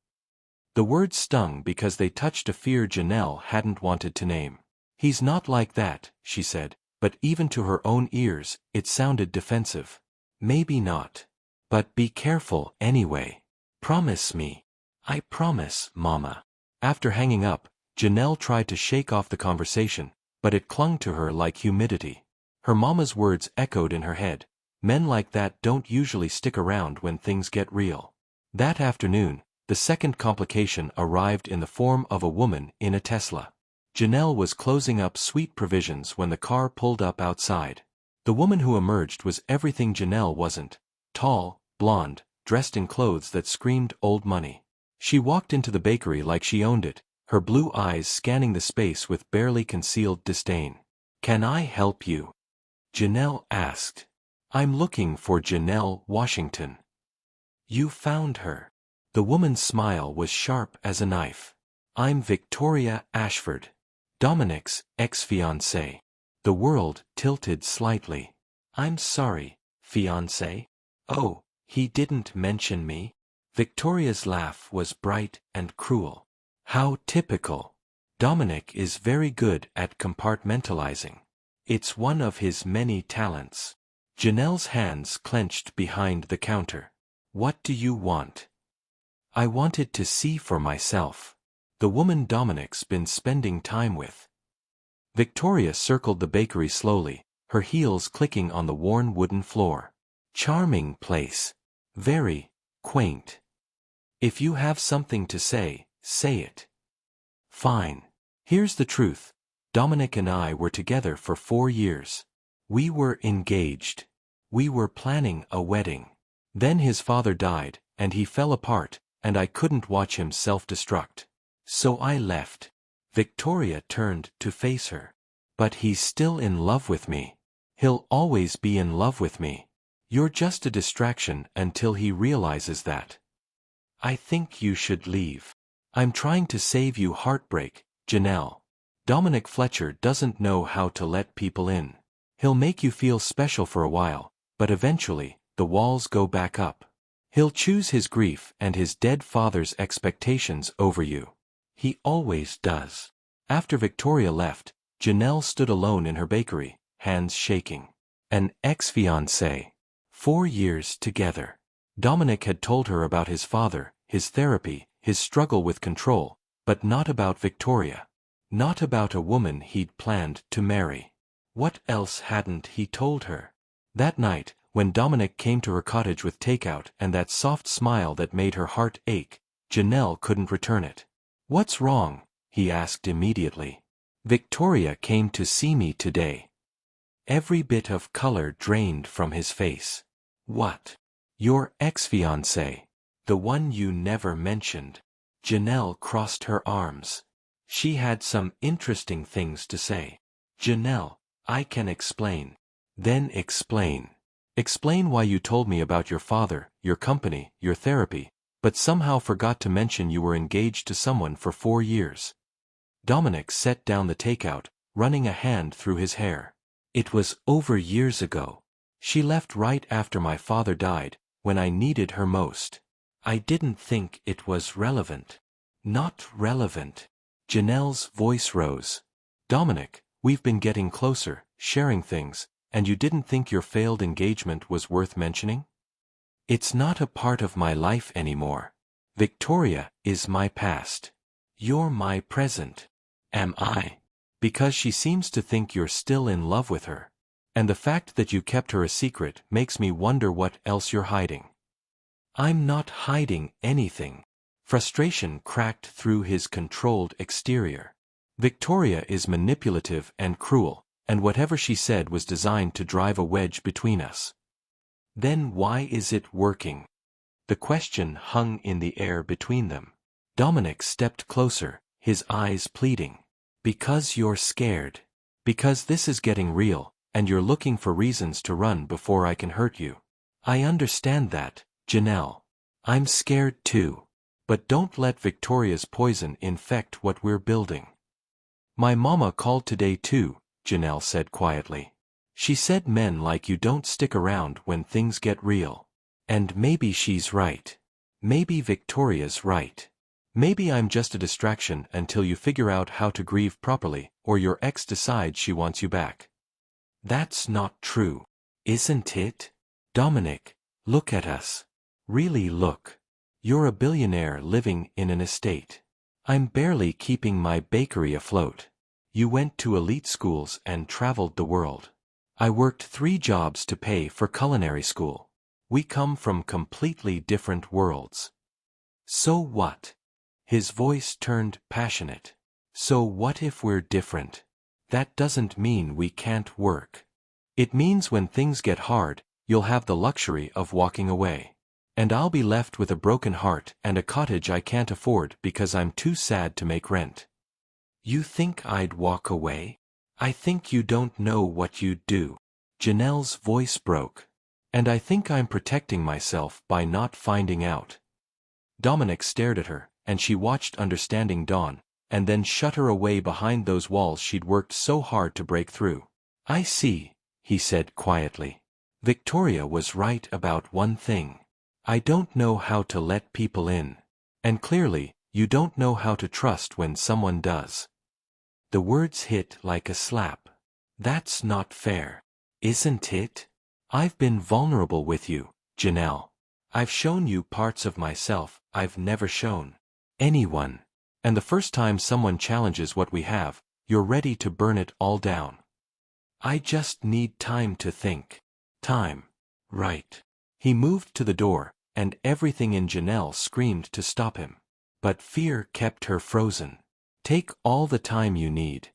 The words stung because they touched a fear Janelle hadn't wanted to name. "He's not like that," she said, but even to her own ears, it sounded defensive. "Maybe not. But be careful anyway. Promise me." "I promise, Mama." After hanging up, Janelle tried to shake off the conversation, but it clung to her like humidity. Her mama's words echoed in her head. Men like that don't usually stick around when things get real. That afternoon, the second complication arrived in the form of a woman in a Tesla. Janelle was closing up sweet provisions when the car pulled up outside. The woman who emerged was everything Janelle wasn't: tall, blonde, dressed in clothes that screamed old money. She walked into the bakery like she owned it, her blue eyes scanning the space with barely concealed disdain. "Can I help you?" Janelle asked. "I'm looking for Janelle Washington." "You found her." The woman's smile was sharp as a knife. "I'm Victoria Ashford, Dominic's ex-fiancée." The world tilted slightly. "I'm sorry, fiancé." "Oh, he didn't mention me?" Victoria's laugh was bright and cruel. "How typical. Dominic is very good at compartmentalizing. It's one of his many talents." Janelle's hands clenched behind the counter. "What do you want?" "I wanted to see for myself. The woman Dominic's been spending time with." Victoria circled the bakery slowly, her heels clicking on the worn wooden floor. "Charming place. Very quaint. If you have something to say, say it." "Fine. Here's the truth. Dominic and I were together for 4 years. We were engaged. We were planning a wedding. Then his father died, and he fell apart, and I couldn't watch him self-destruct. So I left." Victoria turned to face her. "But he's still in love with me. He'll always be in love with me. You're just a distraction until he realizes that. I think you should leave. I'm trying to save you heartbreak, Janelle. Dominic Fletcher doesn't know how to let people in. He'll make you feel special for a while, but eventually, the walls go back up. He'll choose his grief and his dead father's expectations over you. He always does. After Victoria left, Janelle stood alone in her bakery, hands shaking. An ex-fiancé. 4 years together. Dominic had told her about his father, his therapy, his struggle with control, but not about Victoria. Not about a woman he'd planned to marry. What else hadn't he told her? That night, when Dominic came to her cottage with takeout and that soft smile that made her heart ache, Janelle couldn't return it. "What's wrong?" he asked immediately. "Victoria came to see me today." Every bit of color drained from his face. "What? Your ex-fiancé? The one you never mentioned?" Janelle crossed her arms. She had some interesting things to say. "Janelle, I can explain." "Then explain. Explain why you told me about your father, your company, your therapy, but somehow forgot to mention you were engaged to someone for 4 years. Dominic set down the takeout, running a hand through his hair. "It was over years ago. She left right after my father died, when I needed her most. I didn't think it was relevant." "Not relevant." Janelle's voice rose. "Dominic, we've been getting closer, sharing things, and you didn't think your failed engagement was worth mentioning?" "It's not a part of my life anymore. Victoria is my past. You're my present." "Am I?" "Because she seems to think you're still in love with her. And the fact that you kept her a secret makes me wonder what else you're hiding." "I'm not hiding anything." Frustration cracked through his controlled exterior. "Victoria is manipulative and cruel, and whatever she said was designed to drive a wedge between us." "Then why is it working?" The question hung in the air between them. Dominic stepped closer, his eyes pleading. "Because you're scared. Because this is getting real, and you're looking for reasons to run before I can hurt you." "I understand that, Janelle. I'm scared too. But don't let Victoria's poison infect what we're building." "My mama called today too," Janelle said quietly. "She said men like you don't stick around when things get real. And maybe she's right. Maybe Victoria's right. Maybe I'm just a distraction until you figure out how to grieve properly, or your ex decides she wants you back." "That's not true. Isn't it? Dominic, look at us. Really look. You're a billionaire living in an estate. I'm barely keeping my bakery afloat. You went to elite schools and traveled the world. I worked 3 jobs to pay for culinary school. We come from completely different worlds." "So what?" His voice turned passionate. "So what if we're different? That doesn't mean we can't work. It means when things get hard, you'll have the luxury of walking away. And I'll be left with a broken heart and a cottage I can't afford because I'm too sad to make rent." "You think I'd walk away? I think you don't know what you'd do." Janelle's voice broke. "And I think I'm protecting myself by not finding out." Dominic stared at her, and she watched understanding dawn, and then shut her away behind those walls she'd worked so hard to break through. "I see," he said quietly. "Victoria was right about one thing. I don't know how to let people in. And clearly, you don't know how to trust when someone does." The words hit like a slap. "That's not fair. Isn't it? I've been vulnerable with you, Janelle. I've shown you parts of myself I've never shown anyone. And the first time someone challenges what we have, you're ready to burn it all down." "I just need time to think." "Time. Right." He moved to the door, and everything in Janelle screamed to stop him. But fear kept her frozen. "Take all the time you need."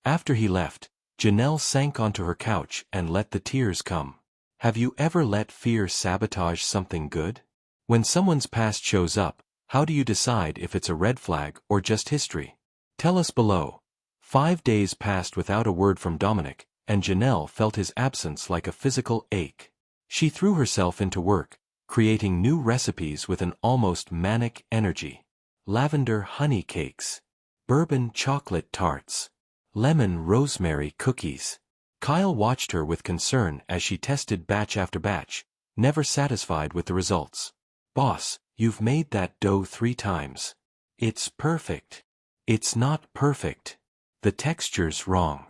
After he left, Janelle sank onto her couch and let the tears come. Have you ever let fear sabotage something good? When someone's past shows up, how do you decide if it's a red flag or just history? Tell us below. 5 days passed without a word from Dominic, and Janelle felt his absence like a physical ache. She threw herself into work, creating new recipes with an almost manic energy. Lavender honey cakes. Bourbon chocolate tarts. Lemon rosemary cookies. Kyle watched her with concern as she tested batch after batch, never satisfied with the results. Boss, you've made that dough 3 times. It's perfect. It's not perfect. The texture's wrong.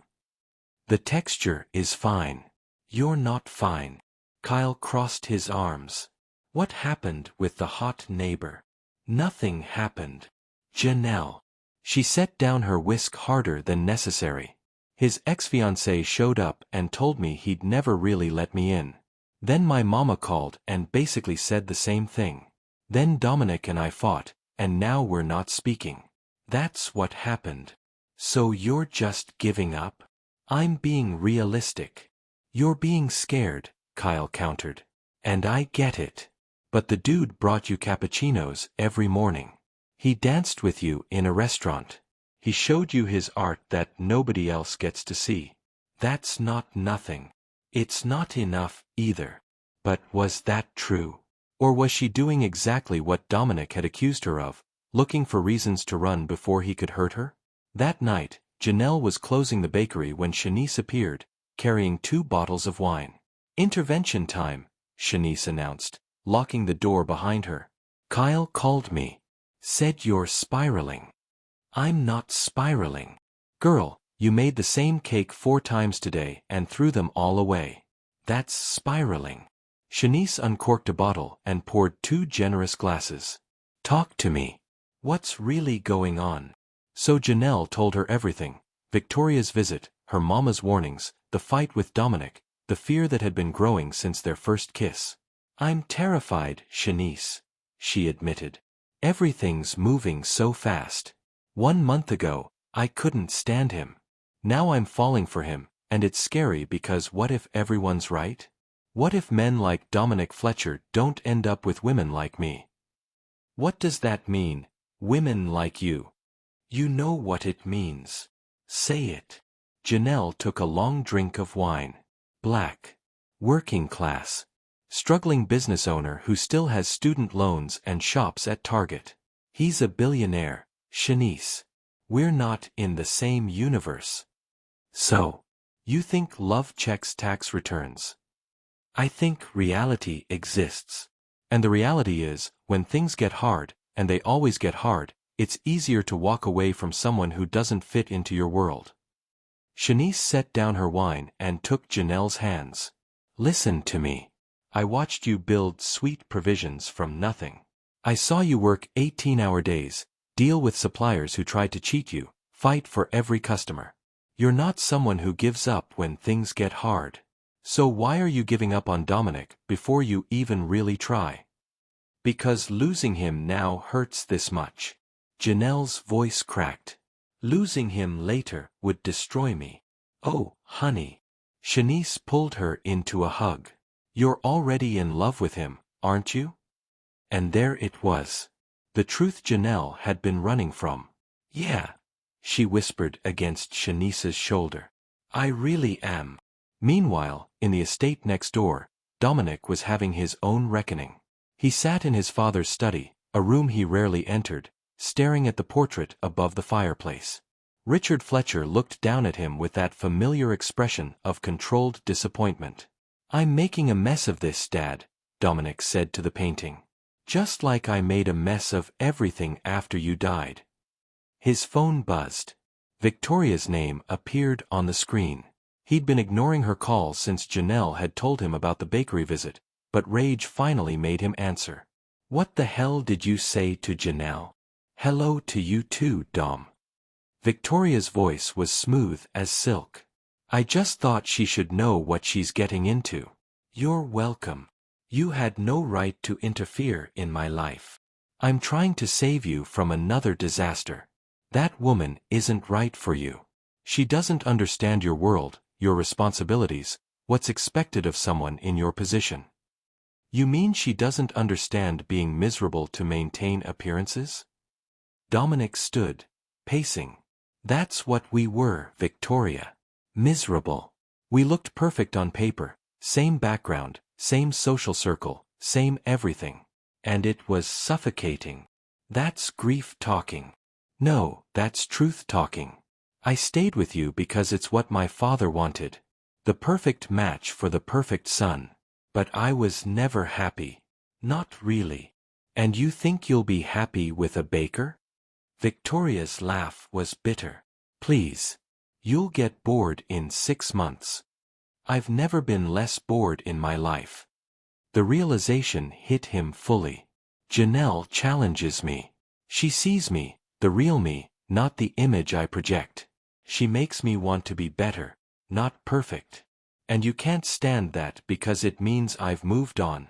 The texture is fine. You're not fine. Kyle crossed his arms. What happened with the hot neighbor? Nothing happened. Janelle. She set down her whisk harder than necessary. His ex-fiancée showed up and told me he'd never really let me in. Then my mama called and basically said the same thing. Then Dominic and I fought, and now we're not speaking. That's what happened. So you're just giving up? I'm being realistic. You're being scared, Kyle countered. And I get it. But the dude brought you cappuccinos every morning. He danced with you in a restaurant. He showed you his art that nobody else gets to see. That's not nothing. It's not enough, either. But was that true? Or was she doing exactly what Dominic had accused her of, looking for reasons to run before he could hurt her? That night, Janelle was closing the bakery when Shanice appeared, carrying 2 bottles of wine. Intervention time, Shanice announced, locking the door behind her. Kyle called me. Said you're spiraling. I'm not spiraling. Girl, you made the same cake 4 times today and threw them all away. That's spiraling. Shanice uncorked a bottle and poured 2 generous glasses. Talk to me. What's really going on? So Janelle told her everything. Victoria's visit, her mama's warnings, the fight with Dominic, the fear that had been growing since their first kiss. I'm terrified, Shanice, she admitted. Everything's moving so fast. 1 month ago, I couldn't stand him. Now I'm falling for him, and it's scary because what if everyone's right? What if men like Dominic Fletcher don't end up with women like me? What does that mean, women like you? You know what it means. Say it. Janelle took a long drink of wine. Black. Working class. Struggling business owner who still has student loans and shops at Target. He's a billionaire, Shanice. We're not in the same universe. So, you think love checks tax returns? I think reality exists. And the reality is, when things get hard, and they always get hard, it's easier to walk away from someone who doesn't fit into your world. Shanice set down her wine and took Janelle's hands. Listen to me. I watched you build sweet provisions from nothing. I saw you work 18-hour days, deal with suppliers who tried to cheat you, fight for every customer. You're not someone who gives up when things get hard. So why are you giving up on Dominic before you even really try? Because losing him now hurts this much. Janelle's voice cracked. Losing him later would destroy me. Oh, honey. Shanice pulled her into a hug. You're already in love with him, aren't you? And there it was. The truth Janelle had been running from. Yeah, she whispered against Shanice's shoulder. I really am. Meanwhile, in the estate next door, Dominic was having his own reckoning. He sat in his father's study, a room he rarely entered, staring at the portrait above the fireplace. Richard Fletcher looked down at him with that familiar expression of controlled disappointment. I'm making a mess of this, Dad, Dominic said to the painting. Just like I made a mess of everything after you died. His phone buzzed. Victoria's name appeared on the screen. He'd been ignoring her calls since Janelle had told him about the bakery visit, but rage finally made him answer. What the hell did you say to Janelle? Hello to you too, Dom. Victoria's voice was smooth as silk. I just thought she should know what she's getting into. You're welcome. You had no right to interfere in my life. I'm trying to save you from another disaster. That woman isn't right for you. She doesn't understand your world, your responsibilities, what's expected of someone in your position. You mean she doesn't understand being miserable to maintain appearances? Dominic stood, pacing. That's what we were, Victoria. Miserable. We looked perfect on paper, same background, same social circle, same everything. And it was suffocating. That's grief talking. No, that's truth talking. I stayed with you because it's what my father wanted. The perfect match for the perfect son. But I was never happy. Not really. And you think you'll be happy with a baker? Victoria's laugh was bitter. Please. You'll get bored in 6 months. I've never been less bored in my life. The realization hit him fully. Janelle challenges me. She sees me, the real me, not the image I project. She makes me want to be better, not perfect. And you can't stand that because it means I've moved on.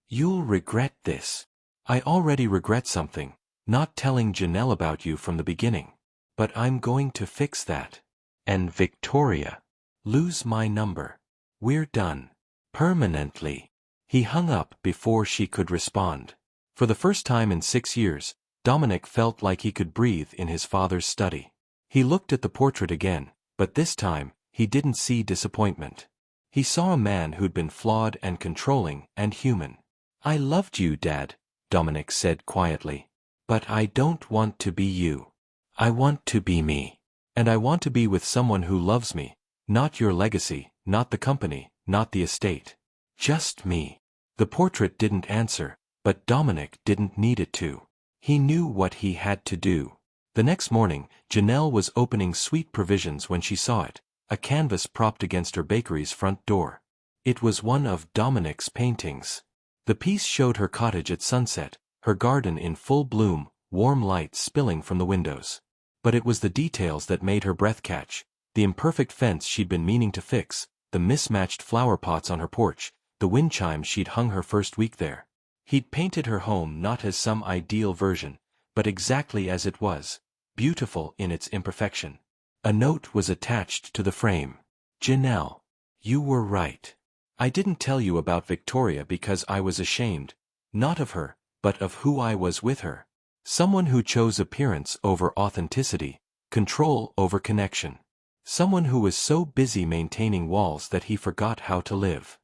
You'll regret this. I already regret something, not telling Janelle about you from the beginning. But I'm going to fix that. And Victoria. Lose my number. We're done. Permanently. He hung up before she could respond. For the first time in 6 years, Dominic felt like he could breathe in his father's study. He looked at the portrait again, but this time, he didn't see disappointment. He saw a man who'd been flawed and controlling and human. I loved you, Dad, Dominic said quietly. But I don't want to be you. I want to be me. And I want to be with someone who loves me, not your legacy, not the company, not the estate. Just me. The portrait didn't answer, but Dominic didn't need it to. He knew what he had to do. The next morning, Janelle was opening Sweet Provisions when she saw it, a canvas propped against her bakery's front door. It was one of Dominic's paintings. The piece showed her cottage at sunset, her garden in full bloom, warm light spilling from the windows. But it was the details that made her breath catch, the imperfect fence she'd been meaning to fix, the mismatched flower pots on her porch, the wind chimes she'd hung her first week there. He'd painted her home not as some ideal version, but exactly as it was, beautiful in its imperfection. A note was attached to the frame. Janelle, you were right. I didn't tell you about Victoria because I was ashamed, not of her, but of who I was with her. Someone who chose appearance over authenticity, control over connection. Someone who was so busy maintaining walls that he forgot how to live.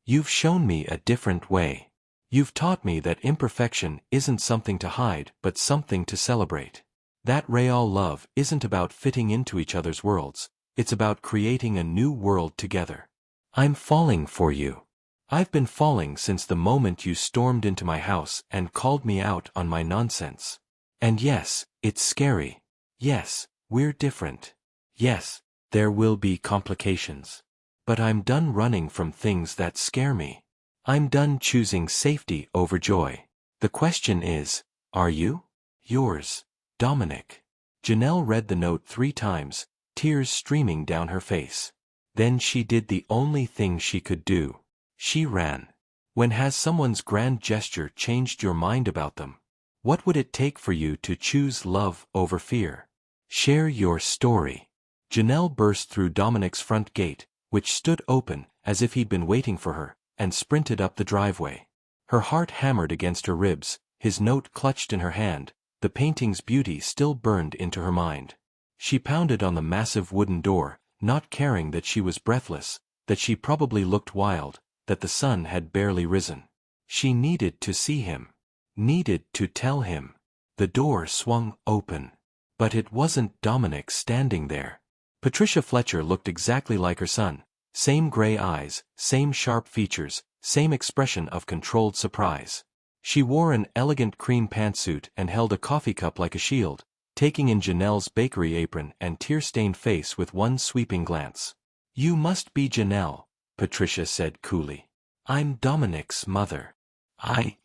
You've shown me a different way. You've taught me that imperfection isn't something to hide but something to celebrate. That real love isn't about fitting into each other's worlds, it's about creating a new world together. I'm falling for you. I've been falling since the moment you stormed into my house and called me out on my nonsense. And yes, it's scary. Yes, we're different. Yes, there will be complications. But I'm done running from things that scare me. I'm done choosing safety over joy. The question is, are you? Yours, Dominic. Janelle read the note 3 times, tears streaming down her face. Then she did the only thing she could do. She ran. When has someone's grand gesture changed your mind about them? What would it take for you to choose love over fear? Share your story. Janelle burst through Dominic's front gate, which stood open, as if he'd been waiting for her, and sprinted up the driveway. Her heart hammered against her ribs, his note clutched in her hand, the painting's beauty still burned into her mind. She pounded on the massive wooden door, not caring that she was breathless, that she probably looked wild, that the sun had barely risen. She needed to see him. Needed to tell him. The door swung open. But it wasn't Dominic standing there. Patricia Fletcher looked exactly like her son. Same gray eyes, same sharp features, same expression of controlled surprise. She wore an elegant cream pantsuit and held a coffee cup like a shield, taking in Janelle's bakery apron and tear-stained face with one sweeping glance. You must be Janelle, Patricia said coolly. I'm Dominic's mother.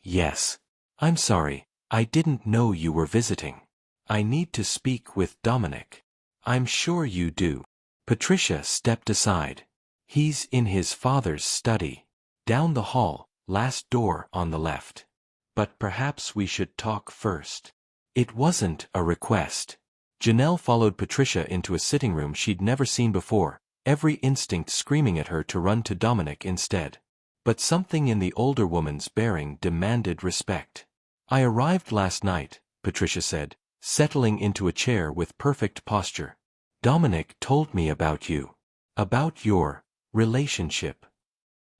Yes. I'm sorry, I didn't know you were visiting. I need to speak with Dominic. I'm sure you do. Patricia stepped aside. He's in his father's study. Down the hall, last door on the left. But perhaps we should talk first. It wasn't a request. Janelle followed Patricia into a sitting room she'd never seen before, every instinct screaming at her to run to Dominic instead. But something in the older woman's bearing demanded respect. I arrived last night, Patricia said, settling into a chair with perfect posture. Dominic told me about you. About your relationship.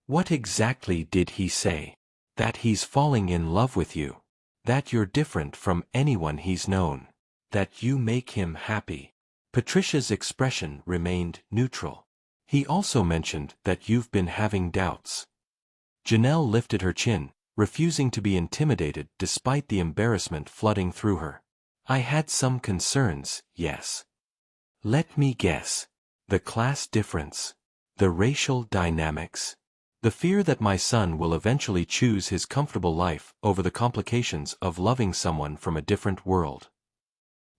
What exactly did he say? That he's falling in love with you. That you're different from anyone he's known. That you make him happy. Patricia's expression remained neutral. He also mentioned that you've been having doubts. Janelle lifted her chin, refusing to be intimidated despite the embarrassment flooding through her. I had some concerns, yes. Let me guess. The class difference. The racial dynamics. The fear that my son will eventually choose his comfortable life over the complications of loving someone from a different world.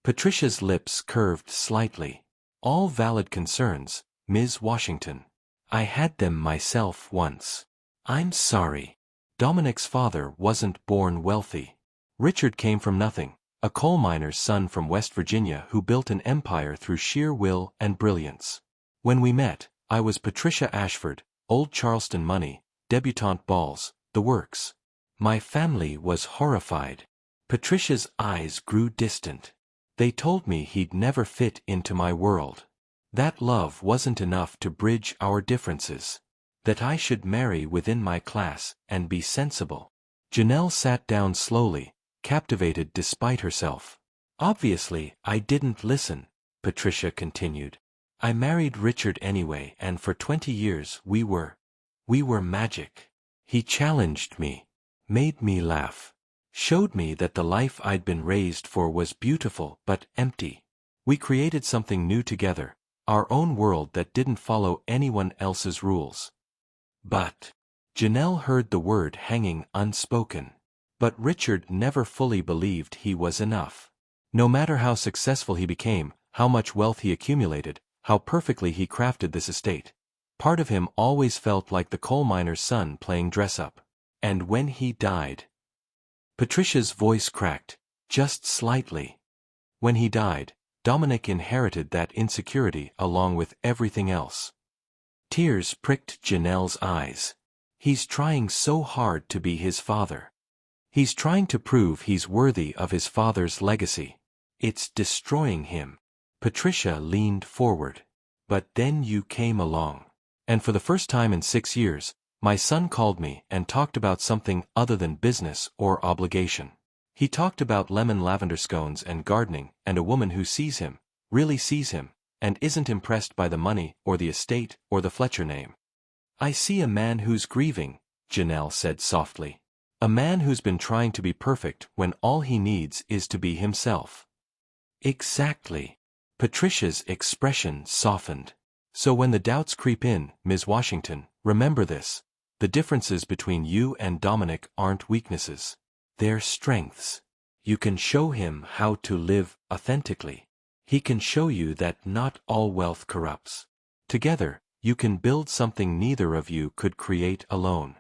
Patricia's lips curved slightly. All valid concerns, Ms. Washington. I had them myself once. I'm sorry. Dominic's father wasn't born wealthy. Richard came from nothing, a coal miner's son from West Virginia who built an empire through sheer will and brilliance. When we met, I was Patricia Ashford, old Charleston money, debutante balls, the works. My family was horrified. Patricia's eyes grew distant. They told me he'd never fit into my world. That love wasn't enough to bridge our differences. That I should marry within my class and be sensible. Janelle sat down slowly, captivated despite herself. Obviously, I didn't listen, Patricia continued. I married Richard anyway, and for 20 years we were magic. He challenged me, made me laugh, showed me that the life I'd been raised for was beautiful but empty. We created something new together, our own world that didn't follow anyone else's rules. But Janelle heard the word hanging unspoken. But Richard never fully believed he was enough. No matter how successful he became, how much wealth he accumulated, how perfectly he crafted this estate, part of him always felt like the coal miner's son playing dress-up. And when he died... Patricia's voice cracked, just slightly. When he died, Dominic inherited that insecurity along with everything else. Tears pricked Janelle's eyes. He's trying so hard to be his father. He's trying to prove he's worthy of his father's legacy. It's destroying him. Patricia leaned forward. But then you came along. And for the first time in 6 years, my son called me and talked about something other than business or obligation. He talked about lemon lavender scones and gardening and a woman who sees him, really sees him, and isn't impressed by the money or the estate or the Fletcher name. I see a man who's grieving, Janelle said softly. A man who's been trying to be perfect when all he needs is to be himself. Exactly. Patricia's expression softened. So when the doubts creep in, Ms. Washington, remember this. The differences between you and Dominic aren't weaknesses. They're strengths. You can show him how to live authentically. He can show you that not all wealth corrupts. Together, you can build something neither of you could create alone.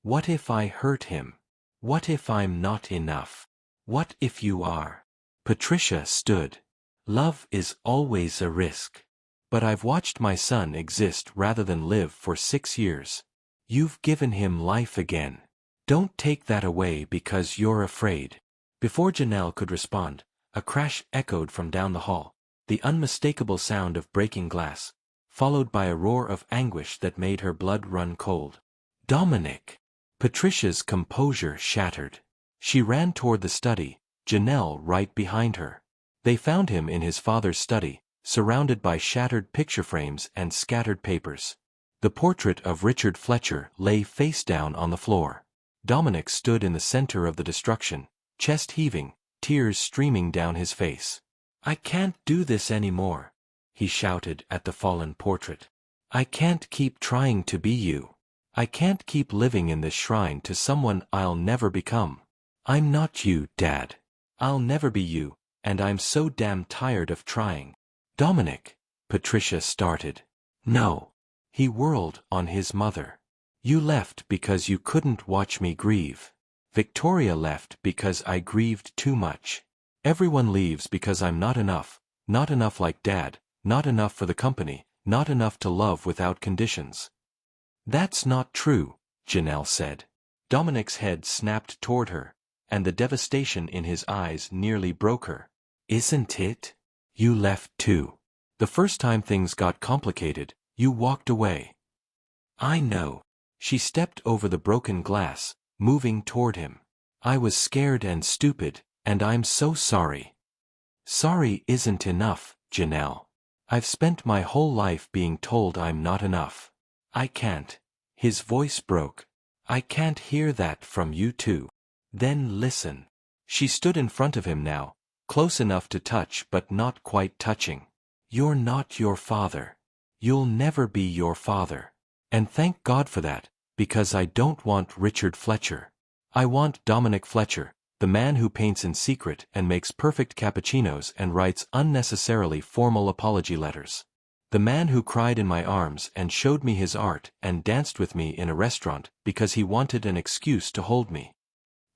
What if I hurt him? What if I'm not enough? What if you are? Patricia stood. Love is always a risk. But I've watched my son exist rather than live for 6 years. You've given him life again. Don't take that away because you're afraid. Before Janelle could respond, a crash echoed from down the hall, the unmistakable sound of breaking glass, followed by a roar of anguish that made her blood run cold. Dominic! Patricia's composure shattered. She ran toward the study, Janelle right behind her. They found him in his father's study, surrounded by shattered picture frames and scattered papers. The portrait of Richard Fletcher lay face down on the floor. Dominic stood in the center of the destruction, chest heaving, tears streaming down his face. I can't do this anymore, he shouted at the fallen portrait. I can't keep trying to be you. I can't keep living in this shrine to someone I'll never become. I'm not you, Dad. I'll never be you, and I'm so damn tired of trying. Dominic, Patricia started. No. He whirled on his mother. You left because you couldn't watch me grieve. Victoria left because I grieved too much. Everyone leaves because I'm not enough like Dad, not enough for the company, not enough to love without conditions. That's not true, Janelle said. Dominic's head snapped toward her, and the devastation in his eyes nearly broke her. Isn't it? You left too. The first time things got complicated, you walked away. I know. She stepped over the broken glass, moving toward him. I was scared and stupid, and I'm so sorry. Sorry isn't enough, Janelle. I've spent my whole life being told I'm not enough. I can't. His voice broke. I can't hear that from you too. Then listen. She stood in front of him now, close enough to touch but not quite touching. You're not your father. You'll never be your father. And thank God for that, because I don't want Richard Fletcher. I want Dominic Fletcher, the man who paints in secret and makes perfect cappuccinos and writes unnecessarily formal apology letters. The man who cried in my arms and showed me his art and danced with me in a restaurant because he wanted an excuse to hold me.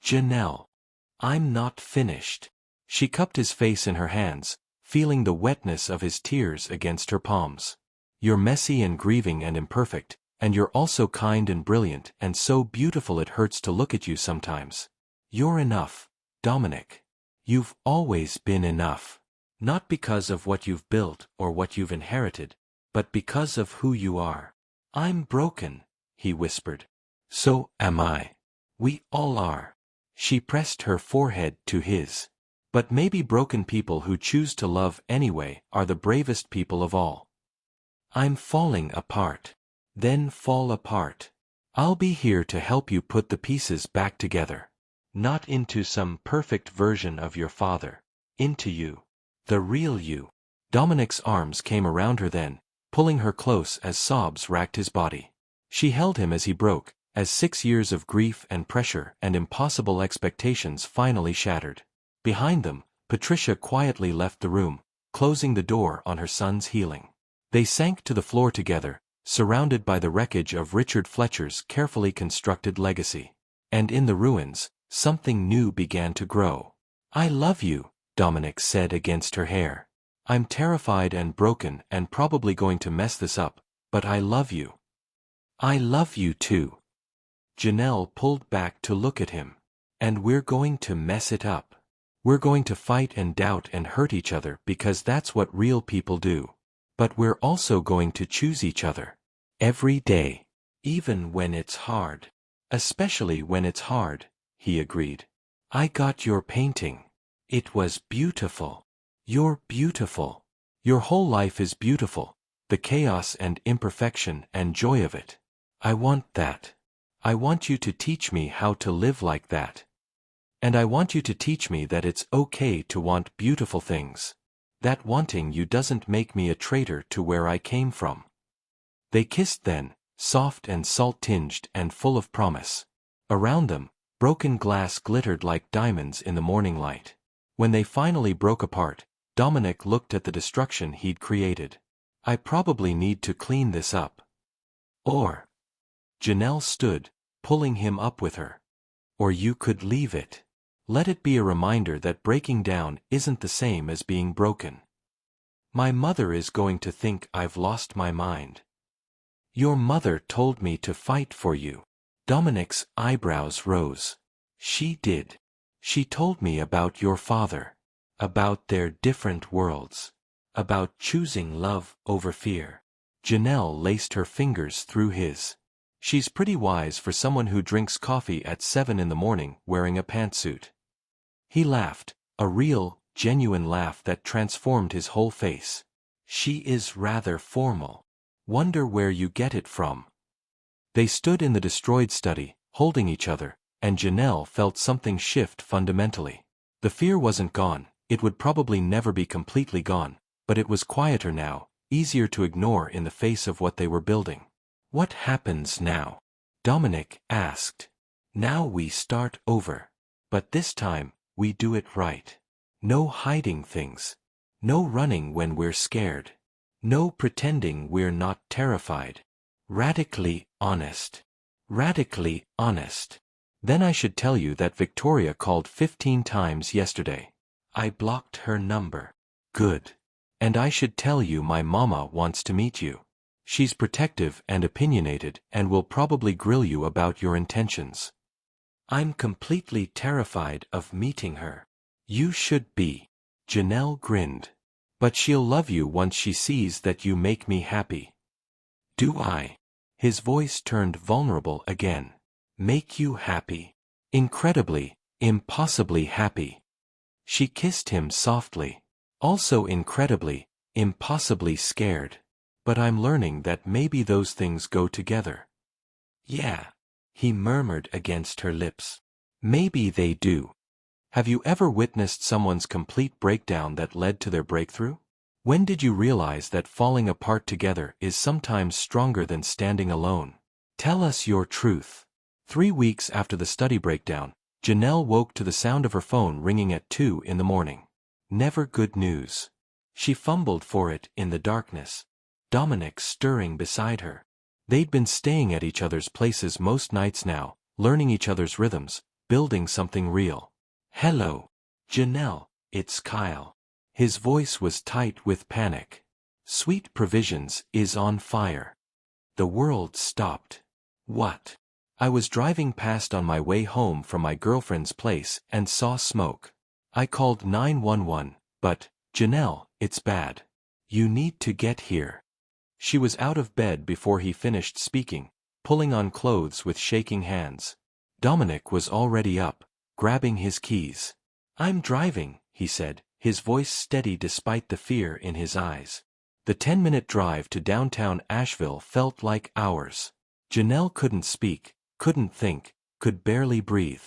Janelle. I'm not finished. She cupped his face in her hands, feeling the wetness of his tears against her palms. You're messy and grieving and imperfect, and you're also kind and brilliant and so beautiful it hurts to look at you sometimes. You're enough, Dominic. You've always been enough. Not because of what you've built or what you've inherited, but because of who you are. I'm broken, he whispered. So am I. We all are. She pressed her forehead to his. But maybe broken people who choose to love anyway are the bravest people of all. I'm falling apart. Then fall apart. I'll be here to help you put the pieces back together. Not into some perfect version of your father. Into you. The real you. Dominic's arms came around her then, pulling her close as sobs racked his body. She held him as he broke, as 6 years of grief and pressure and impossible expectations finally shattered. Behind them, Patricia quietly left the room, closing the door on her son's healing. They sank to the floor together, surrounded by the wreckage of Richard Fletcher's carefully constructed legacy. And in the ruins, something new began to grow. I love you, Dominic said against her hair. I'm terrified and broken and probably going to mess this up, but I love you. I love you too. Janelle pulled back to look at him. And we're going to mess it up. We're going to fight and doubt and hurt each other because that's what real people do. But we're also going to choose each other. Every day. Even when it's hard. Especially when it's hard, he agreed. I got your painting. It was beautiful. You're beautiful. Your whole life is beautiful, the chaos and imperfection and joy of it. I want that. I want you to teach me how to live like that. And I want you to teach me that it's okay to want beautiful things. That wanting you doesn't make me a traitor to where I came from. They kissed then, soft and salt-tinged and full of promise. Around them, broken glass glittered like diamonds in the morning light. When they finally broke apart, Dominic looked at the destruction he'd created. I probably need to clean this up. Or. Janelle stood, pulling him up with her. Or you could leave it. Let it be a reminder that breaking down isn't the same as being broken. My mother is going to think I've lost my mind. Your mother told me to fight for you. Dominic's eyebrows rose. She did. She told me about your father. About their different worlds. About choosing love over fear. Janelle laced her fingers through his. She's pretty wise for someone who drinks coffee at 7 in the morning wearing a pantsuit. He laughed, a real, genuine laugh that transformed his whole face. She is rather formal. Wonder where you get it from. They stood in the destroyed study, holding each other, and Janelle felt something shift fundamentally. The fear wasn't gone, it would probably never be completely gone, but it was quieter now, easier to ignore in the face of what they were building. What happens now? Dominic asked. Now we start over. But this time, we do it right. No hiding things. No running when we're scared. No pretending we're not terrified. Radically honest. Radically honest. Then I should tell you that Victoria called 15 times yesterday. I blocked her number. Good. And I should tell you my mama wants to meet you. She's protective and opinionated and will probably grill you about your intentions. I'm completely terrified of meeting her. You should be. Janelle grinned. But she'll love you once she sees that you make me happy. Do I? His voice turned vulnerable again. Make you happy. Incredibly, impossibly happy. She kissed him softly. Also incredibly, impossibly scared. But I'm learning that maybe those things go together. Yeah. he murmured against her lips. Maybe they do. Have you ever witnessed someone's complete breakdown that led to their breakthrough? When did you realize that falling apart together is sometimes stronger than standing alone? Tell us your truth. 3 weeks after the study breakdown, Janelle woke to the sound of her phone ringing at 2 in the morning. Never good news. She fumbled for it in the darkness. Dominic stirring beside her. They'd been staying at each other's places most nights now, learning each other's rhythms, building something real. Hello, Janelle, it's Kyle. His voice was tight with panic. Sweet Provisions is on fire. The world stopped. What? I was driving past on my way home from my girlfriend's place and saw smoke. I called 911, but, Janelle, it's bad. You need to get here. She was out of bed before he finished speaking, pulling on clothes with shaking hands. Dominic was already up, grabbing his keys. I'm driving, he said, his voice steady despite the fear in his eyes. The 10-minute drive to downtown Asheville felt like hours. Janelle couldn't speak, couldn't think, could barely breathe.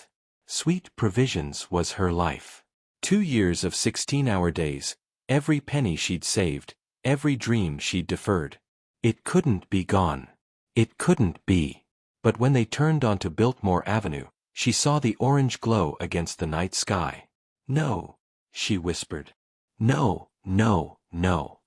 Sweet Provisions was her life. 2 years of 16-hour days, every penny she'd saved, every dream she'd deferred. It couldn't be gone. It couldn't be. But when they turned onto Biltmore Avenue, she saw the orange glow against the night sky. No, she whispered. No, no, no.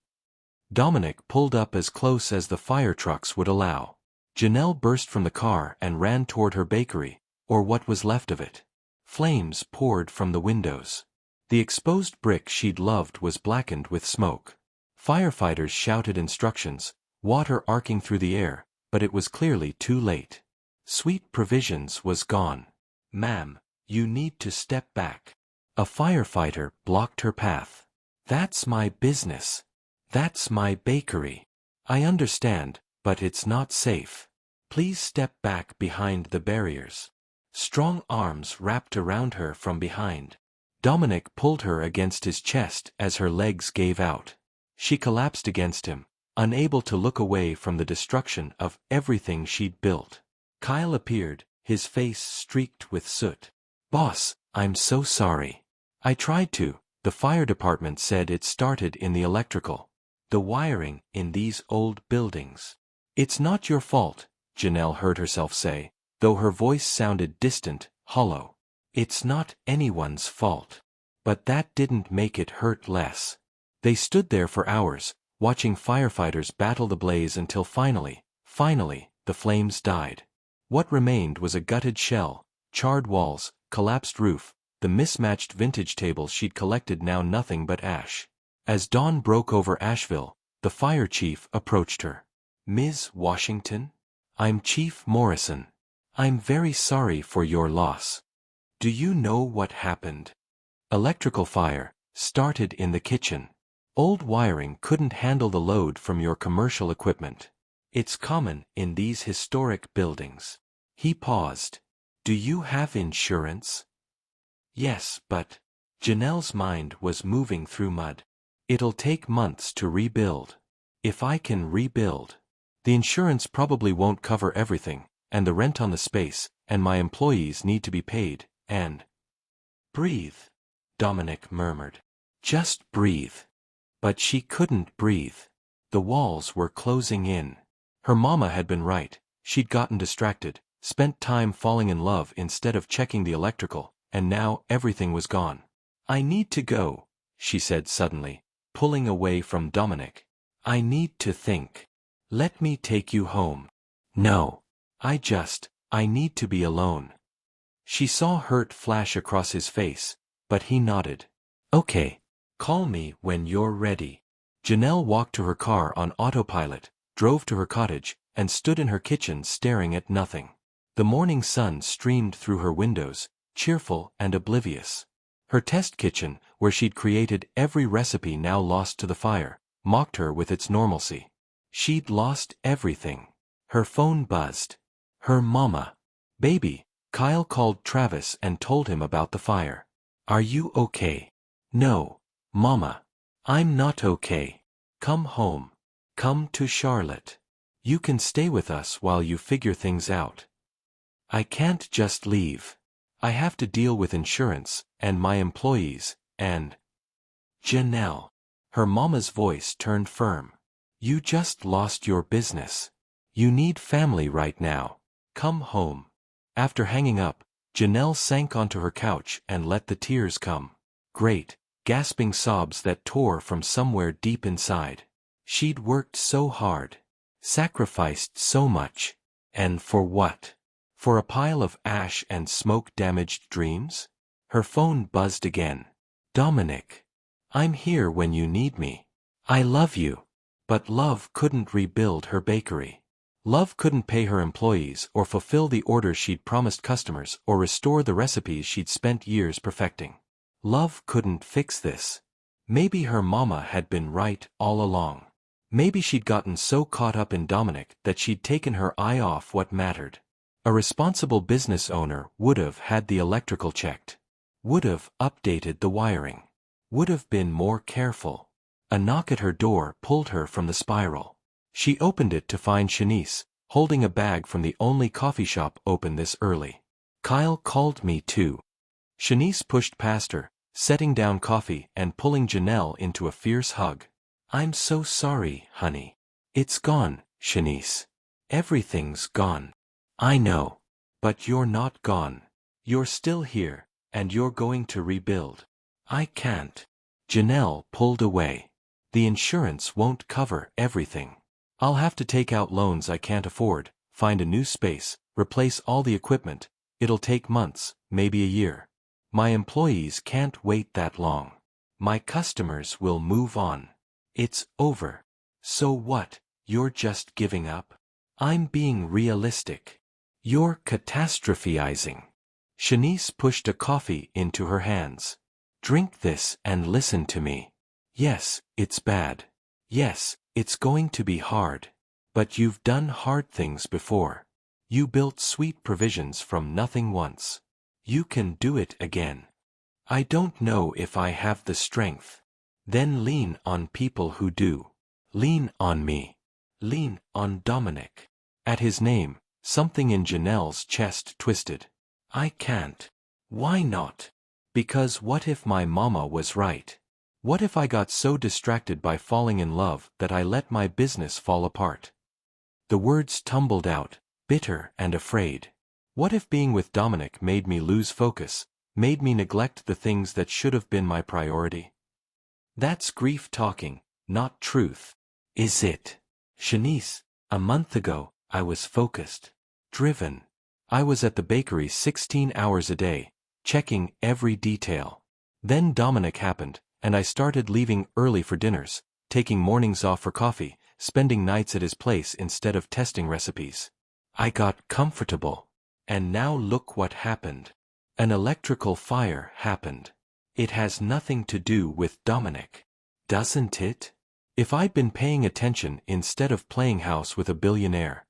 Dominic pulled up as close as the fire trucks would allow. Janelle burst from the car and ran toward her bakery, or what was left of it. Flames poured from the windows. The exposed brick she'd loved was blackened with smoke. Firefighters shouted instructions, water arcing through the air, but it was clearly too late. Sweet Provisions was gone. Ma'am, you need to step back. A firefighter blocked her path. That's my business. That's my bakery. I understand, but it's not safe. Please step back behind the barriers. Strong arms wrapped around her from behind. Dominic pulled her against his chest as her legs gave out. She collapsed against him, unable to look away from the destruction of everything she'd built. Kyle appeared, his face streaked with soot. Boss, I'm so sorry. I tried to. The fire department said it started in the electrical. The wiring in these old buildings. It's not your fault, Janelle heard herself say, though her voice sounded distant, hollow. It's not anyone's fault. But that didn't make it hurt less. They stood there for hours, watching firefighters battle the blaze until finally, the flames died. What remained was a gutted shell, charred walls, collapsed roof, the mismatched vintage tables she'd collected now nothing but ash. As dawn broke over Asheville, the fire chief approached her. Ms. Washington? I'm Chief Morrison. I'm very sorry for your loss. Do you know what happened? Electrical fire started in the kitchen. Old wiring couldn't handle the load from your commercial equipment. It's common in these historic buildings. He paused. Do you have insurance? Yes, but Janelle's mind was moving through mud. It'll take months to rebuild. If I can rebuild, the insurance probably won't cover everything, and the rent on the space, and my employees need to be paid, and... Breathe, Dominic murmured. Just breathe. But she couldn't breathe. The walls were closing in. Her mama had been right. She'd gotten distracted, spent time falling in love instead of checking the electrical, and now everything was gone. I need to go, she said suddenly, pulling away from Dominic. I need to think. Let me take you home. No. I need to be alone. She saw hurt flash across his face, but he nodded. Okay. Call me when you're ready. Janelle walked to her car on autopilot, drove to her cottage, and stood in her kitchen staring at nothing. The morning sun streamed through her windows, cheerful and oblivious. Her test kitchen, where she'd created every recipe now lost to the fire, mocked her with its normalcy. She'd lost everything. Her phone buzzed. Her mama. Baby, Kyle called Travis and told him about the fire. Are you okay? No, Mama. I'm not okay. Come home. Come to Charlotte. You can stay with us while you figure things out. I can't just leave. I have to deal with insurance, and my employees, and... Janelle. Her mama's voice turned firm. You just lost your business. You need family right now. Come home. After hanging up, Janelle sank onto her couch and let the tears come. Great, gasping sobs that tore from somewhere deep inside. She'd worked so hard. Sacrificed so much. And for what? For a pile of ash and smoke-damaged dreams? Her phone buzzed again. Dominic. I'm here when you need me. I love you. But love couldn't rebuild her bakery. Love couldn't pay her employees or fulfill the orders she'd promised customers or restore the recipes she'd spent years perfecting. Love couldn't fix this. Maybe her mama had been right all along. Maybe she'd gotten so caught up in Dominic that she'd taken her eye off what mattered. A responsible business owner would have had the electrical checked. Would have updated the wiring. Would have been more careful. A knock at her door pulled her from the spiral. She opened it to find Shanice, holding a bag from the only coffee shop open this early. Kyle called me too. Shanice pushed past her, setting down coffee and pulling Janelle into a fierce hug. I'm so sorry, honey. It's gone, Shanice. Everything's gone. I know. But you're not gone. You're still here, and you're going to rebuild. I can't. Janelle pulled away. The insurance won't cover everything. I'll have to take out loans I can't afford, find a new space, replace all the equipment. It'll take months, maybe a year. My employees can't wait that long. My customers will move on. It's over. So what? You're just giving up? I'm being realistic. You're catastrophizing. Shanice pushed a coffee into her hands. Drink this and listen to me. Yes, it's bad. Yes, it's going to be hard. But you've done hard things before. You built sweet provisions from nothing once. You can do it again. I don't know if I have the strength. Then lean on people who do. Lean on me. Lean on Dominic. At his name, something in Janelle's chest twisted. I can't. Why not? Because what if my mama was right? What if I got so distracted by falling in love that I let my business fall apart? The words tumbled out, bitter and afraid. What if being with Dominic made me lose focus, made me neglect the things that should have been my priority? That's grief talking, not truth. Is it? Shanice, a month ago, I was focused, driven. I was at the bakery 16 hours a day, checking every detail. Then Dominic happened, and I started leaving early for dinners, taking mornings off for coffee, spending nights at his place instead of testing recipes. I got comfortable. And now look what happened. An electrical fire happened. It has nothing to do with Dominic. Doesn't it? If I'd been paying attention instead of playing house with a billionaire.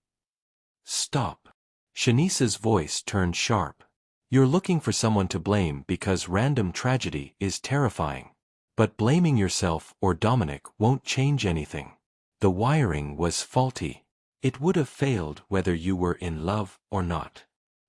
Stop. Shanice's voice turned sharp. You're looking for someone to blame because random tragedy is terrifying. But blaming yourself or Dominic won't change anything. The wiring was faulty. It would have failed whether you were in love or not.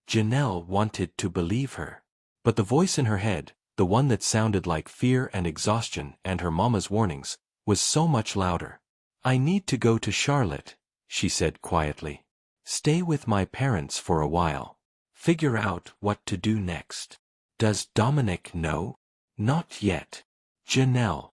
Janelle wanted to believe her. But the voice in her head, the one that sounded like fear and exhaustion and her mama's warnings, was so much louder. I need to go to Charlotte, she said quietly. Stay with my parents for a while. Figure out what to do next. Does Dominic know? Not yet. Janelle.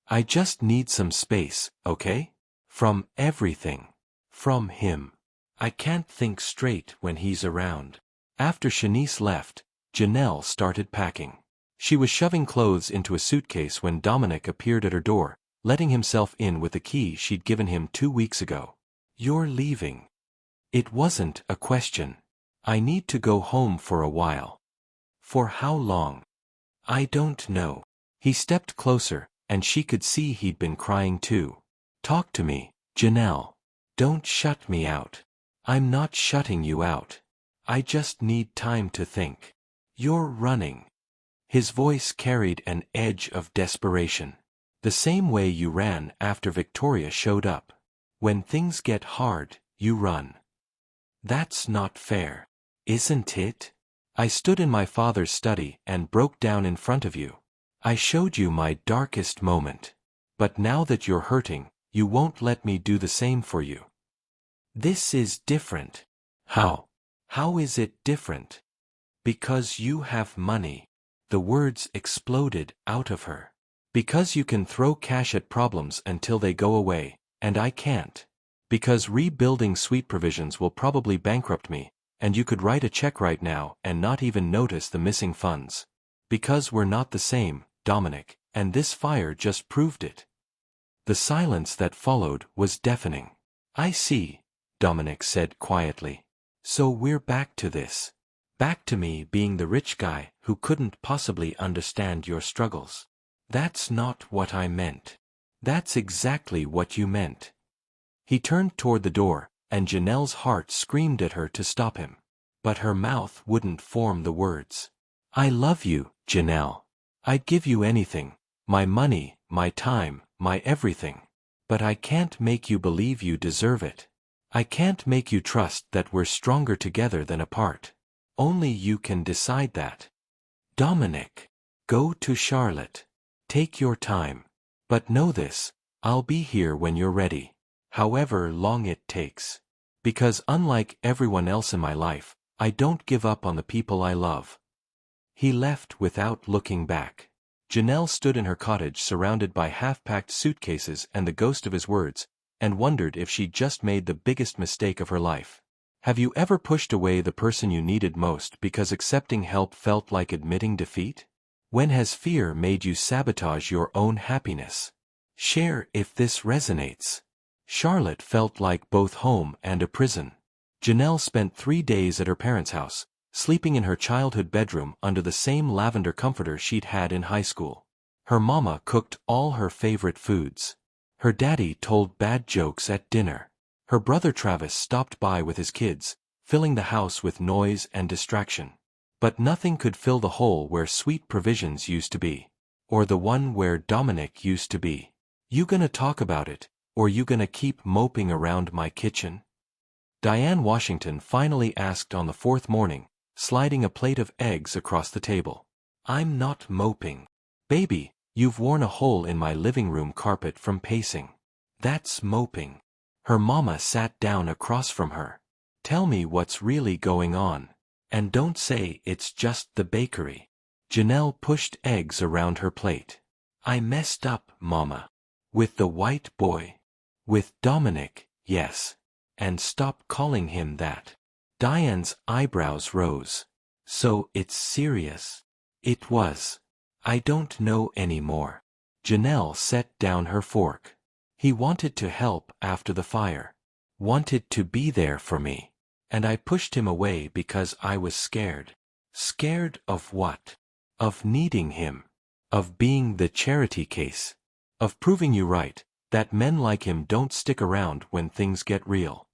I just need some space, okay? From everything. From him. I can't think straight when he's around. After Shanice left, Janelle started packing. She was shoving clothes into a suitcase when Dominic appeared at her door, letting himself in with the key she'd given him 2 weeks ago. You're leaving. It wasn't a question. I need to go home for a while. For how long? I don't know. He stepped closer, and she could see he'd been crying too. Talk to me, Janelle. Don't shut me out. I'm not shutting you out. I just need time to think. You're running. His voice carried an edge of desperation. The same way you ran after Victoria showed up. When things get hard, you run. That's not fair. Isn't it? I stood in my father's study and broke down in front of you. I showed you my darkest moment. But now that you're hurting, you won't let me do the same for you. This is different. How? How is it different? Because you have money. The words exploded out of her. Because you can throw cash at problems until they go away, and I can't. Because rebuilding Sweet Provisions will probably bankrupt me, and you could write a check right now and not even notice the missing funds. Because we're not the same, Dominic, and this fire just proved it. The silence that followed was deafening. I see, Dominic said quietly. So we're back to this. Back to me being the rich guy who couldn't possibly understand your struggles. That's not what I meant. That's exactly what you meant. He turned toward the door, and Janelle's heart screamed at her to stop him. But her mouth wouldn't form the words. I love you, Janelle. I'd give you anything, my money, my time, my everything. But I can't make you believe you deserve it. I can't make you trust that we're stronger together than apart. Only you can decide that. Dominic, go to Charlotte. Take your time. But know this, I'll be here when you're ready. However long it takes. Because unlike everyone else in my life, I don't give up on the people I love. He left without looking back. Janelle stood in her cottage surrounded by half-packed suitcases and the ghost of his words, and wondered if she'd just made the biggest mistake of her life. Have you ever pushed away the person you needed most because accepting help felt like admitting defeat? When has fear made you sabotage your own happiness? Share if this resonates. Charlotte felt like both home and a prison. Janelle spent 3 days at her parents' house, sleeping in her childhood bedroom under the same lavender comforter she'd had in high school. Her mama cooked all her favorite foods. Her daddy told bad jokes at dinner. Her brother Travis stopped by with his kids, filling the house with noise and distraction. But nothing could fill the hole where Sweet Provisions used to be. Or the one where Dominic used to be. You gonna talk about it, or you gonna keep moping around my kitchen? Janelle Washington finally asked on the 4th morning, sliding a plate of eggs across the table. I'm not moping. Baby, you've worn a hole in my living room carpet from pacing. That's moping. Her mama sat down across from her. Tell me what's really going on. And don't say it's just the bakery. Janelle pushed eggs around her plate. I messed up, Mama. With the white boy. With Dominic, yes. And stop calling him that. Diane's eyebrows rose. So it's serious. It was. I don't know anymore. Janelle set down her fork. He wanted to help after the fire. Wanted to be there for me. And I pushed him away because I was scared. Scared of what? Of needing him. Of being the charity case. Of proving you right, that men like him don't stick around when things get real.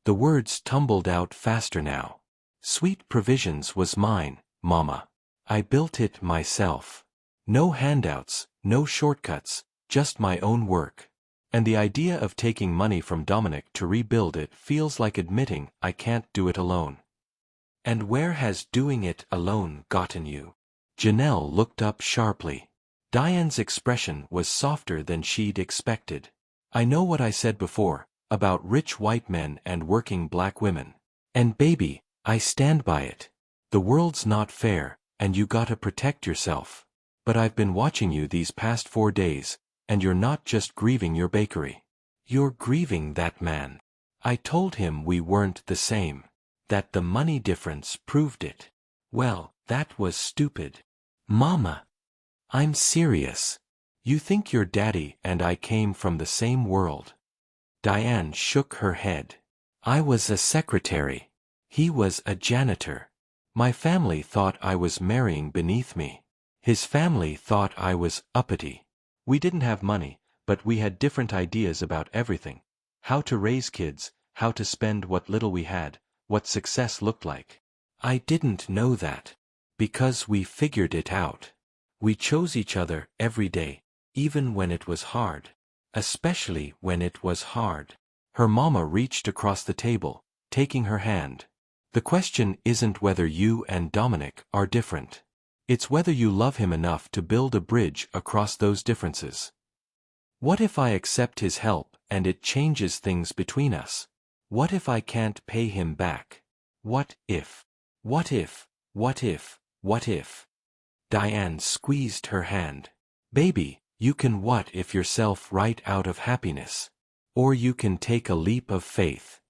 The words tumbled out faster now. Sweet Provisions was mine, Mama. I built it myself. No handouts, no shortcuts, just my own work. And the idea of taking money from Dominic to rebuild it feels like admitting I can't do it alone. And where has doing it alone gotten you? Janelle looked up sharply. Diane's expression was softer than she'd expected. I know what I said before, about rich white men and working black women. And baby, I stand by it. The world's not fair, and you gotta protect yourself. But I've been watching you these past 4 days, and you're not just grieving your bakery. You're grieving that man. I told him we weren't the same. That the money difference proved it. Well, that was stupid. Mama. I'm serious. You think your daddy and I came from the same world. Diane shook her head. I was a secretary. He was a janitor. My family thought I was marrying beneath me. His family thought I was uppity. We didn't have money, but we had different ideas about everything. How to raise kids, how to spend what little we had, what success looked like. I didn't know that. Because we figured it out. We chose each other every day, even when it was hard. Especially when it was hard. Her mama reached across the table, taking her hand. The question isn't whether you and Dominic are different. It's whether you love him enough to build a bridge across those differences. What if I accept his help and it changes things between us? What if I can't pay him back? What if? What if? What if? What if? Diane squeezed her hand. Baby, you can what if yourself right out of happiness. Or you can take a leap of faith.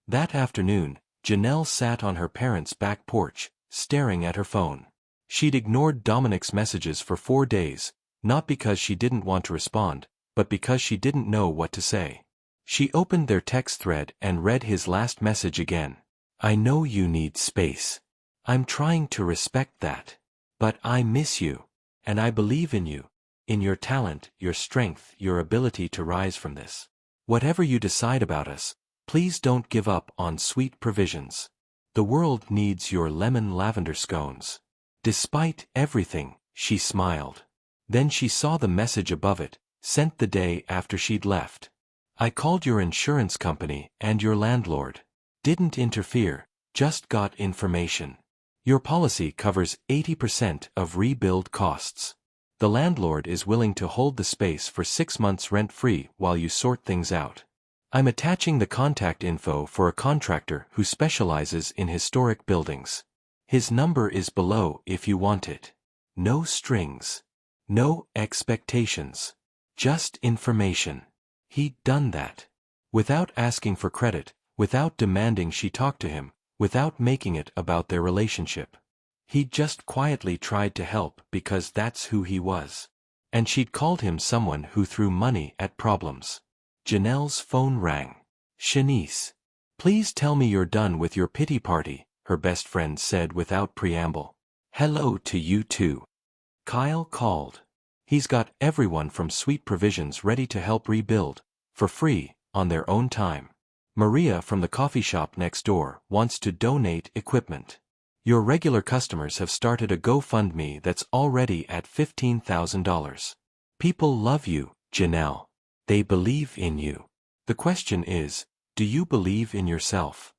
That afternoon, Janelle sat on her parents' back porch, staring at her phone. She'd ignored Dominic's messages for 4 days, not because she didn't want to respond, but because she didn't know what to say. She opened their text thread and read his last message again. I know you need space. I'm trying to respect that. But I miss you. And I believe in you. In your talent, your strength, your ability to rise from this. Whatever you decide about us, please don't give up on sweet provisions. The world needs your lemon lavender scones. Despite everything, she smiled. Then she saw the message above it, sent the day after she'd left. I called your insurance company and your landlord. Didn't interfere, just got information. Your policy covers 80% of rebuild costs. The landlord is willing to hold the space for 6 months rent-free while you sort things out. I'm attaching the contact info for a contractor who specializes in historic buildings. His number is below if you want it. No strings. No expectations. Just information. He'd done that. Without asking for credit, without demanding she talk to him, without making it about their relationship. He'd just quietly tried to help because that's who he was. And she'd called him someone who threw money at problems. Janelle's phone rang. Shanice. Please tell me you're done with your pity party, her best friend said without preamble. Hello to you too. Kyle called. He's got everyone from Sweet Provisions ready to help rebuild, for free, on their own time. Maria from the coffee shop next door wants to donate equipment. Your regular customers have started a GoFundMe that's already at $15,000. People love you, Janelle. They believe in you. The question is, do you believe in yourself?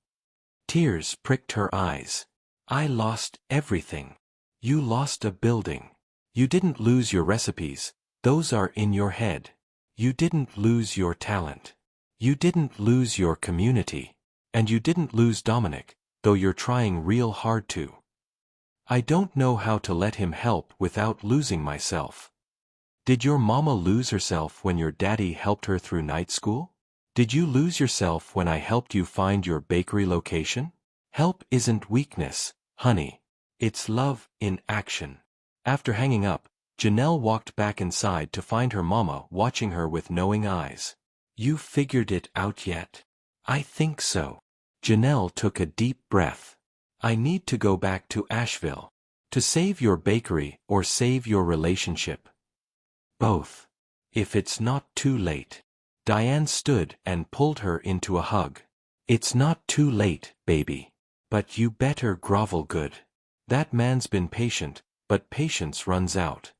Tears pricked her eyes. I lost everything. You lost a building. You didn't lose your recipes, those are in your head. You didn't lose your talent. You didn't lose your community. And you didn't lose Dominic, though you're trying real hard to. I don't know how to let him help without losing myself. Did your mama lose herself when your daddy helped her through night school? Did you lose yourself when I helped you find your bakery location? Help isn't weakness, honey. It's love in action. After hanging up, Janelle walked back inside to find her mama watching her with knowing eyes. You figured it out yet? I think so. Janelle took a deep breath. I need to go back to Asheville. To save your bakery or save your relationship? Both. If it's not too late. Diane stood and pulled her into a hug. It's not too late, baby. But you better grovel good. That man's been patient, but patience runs out.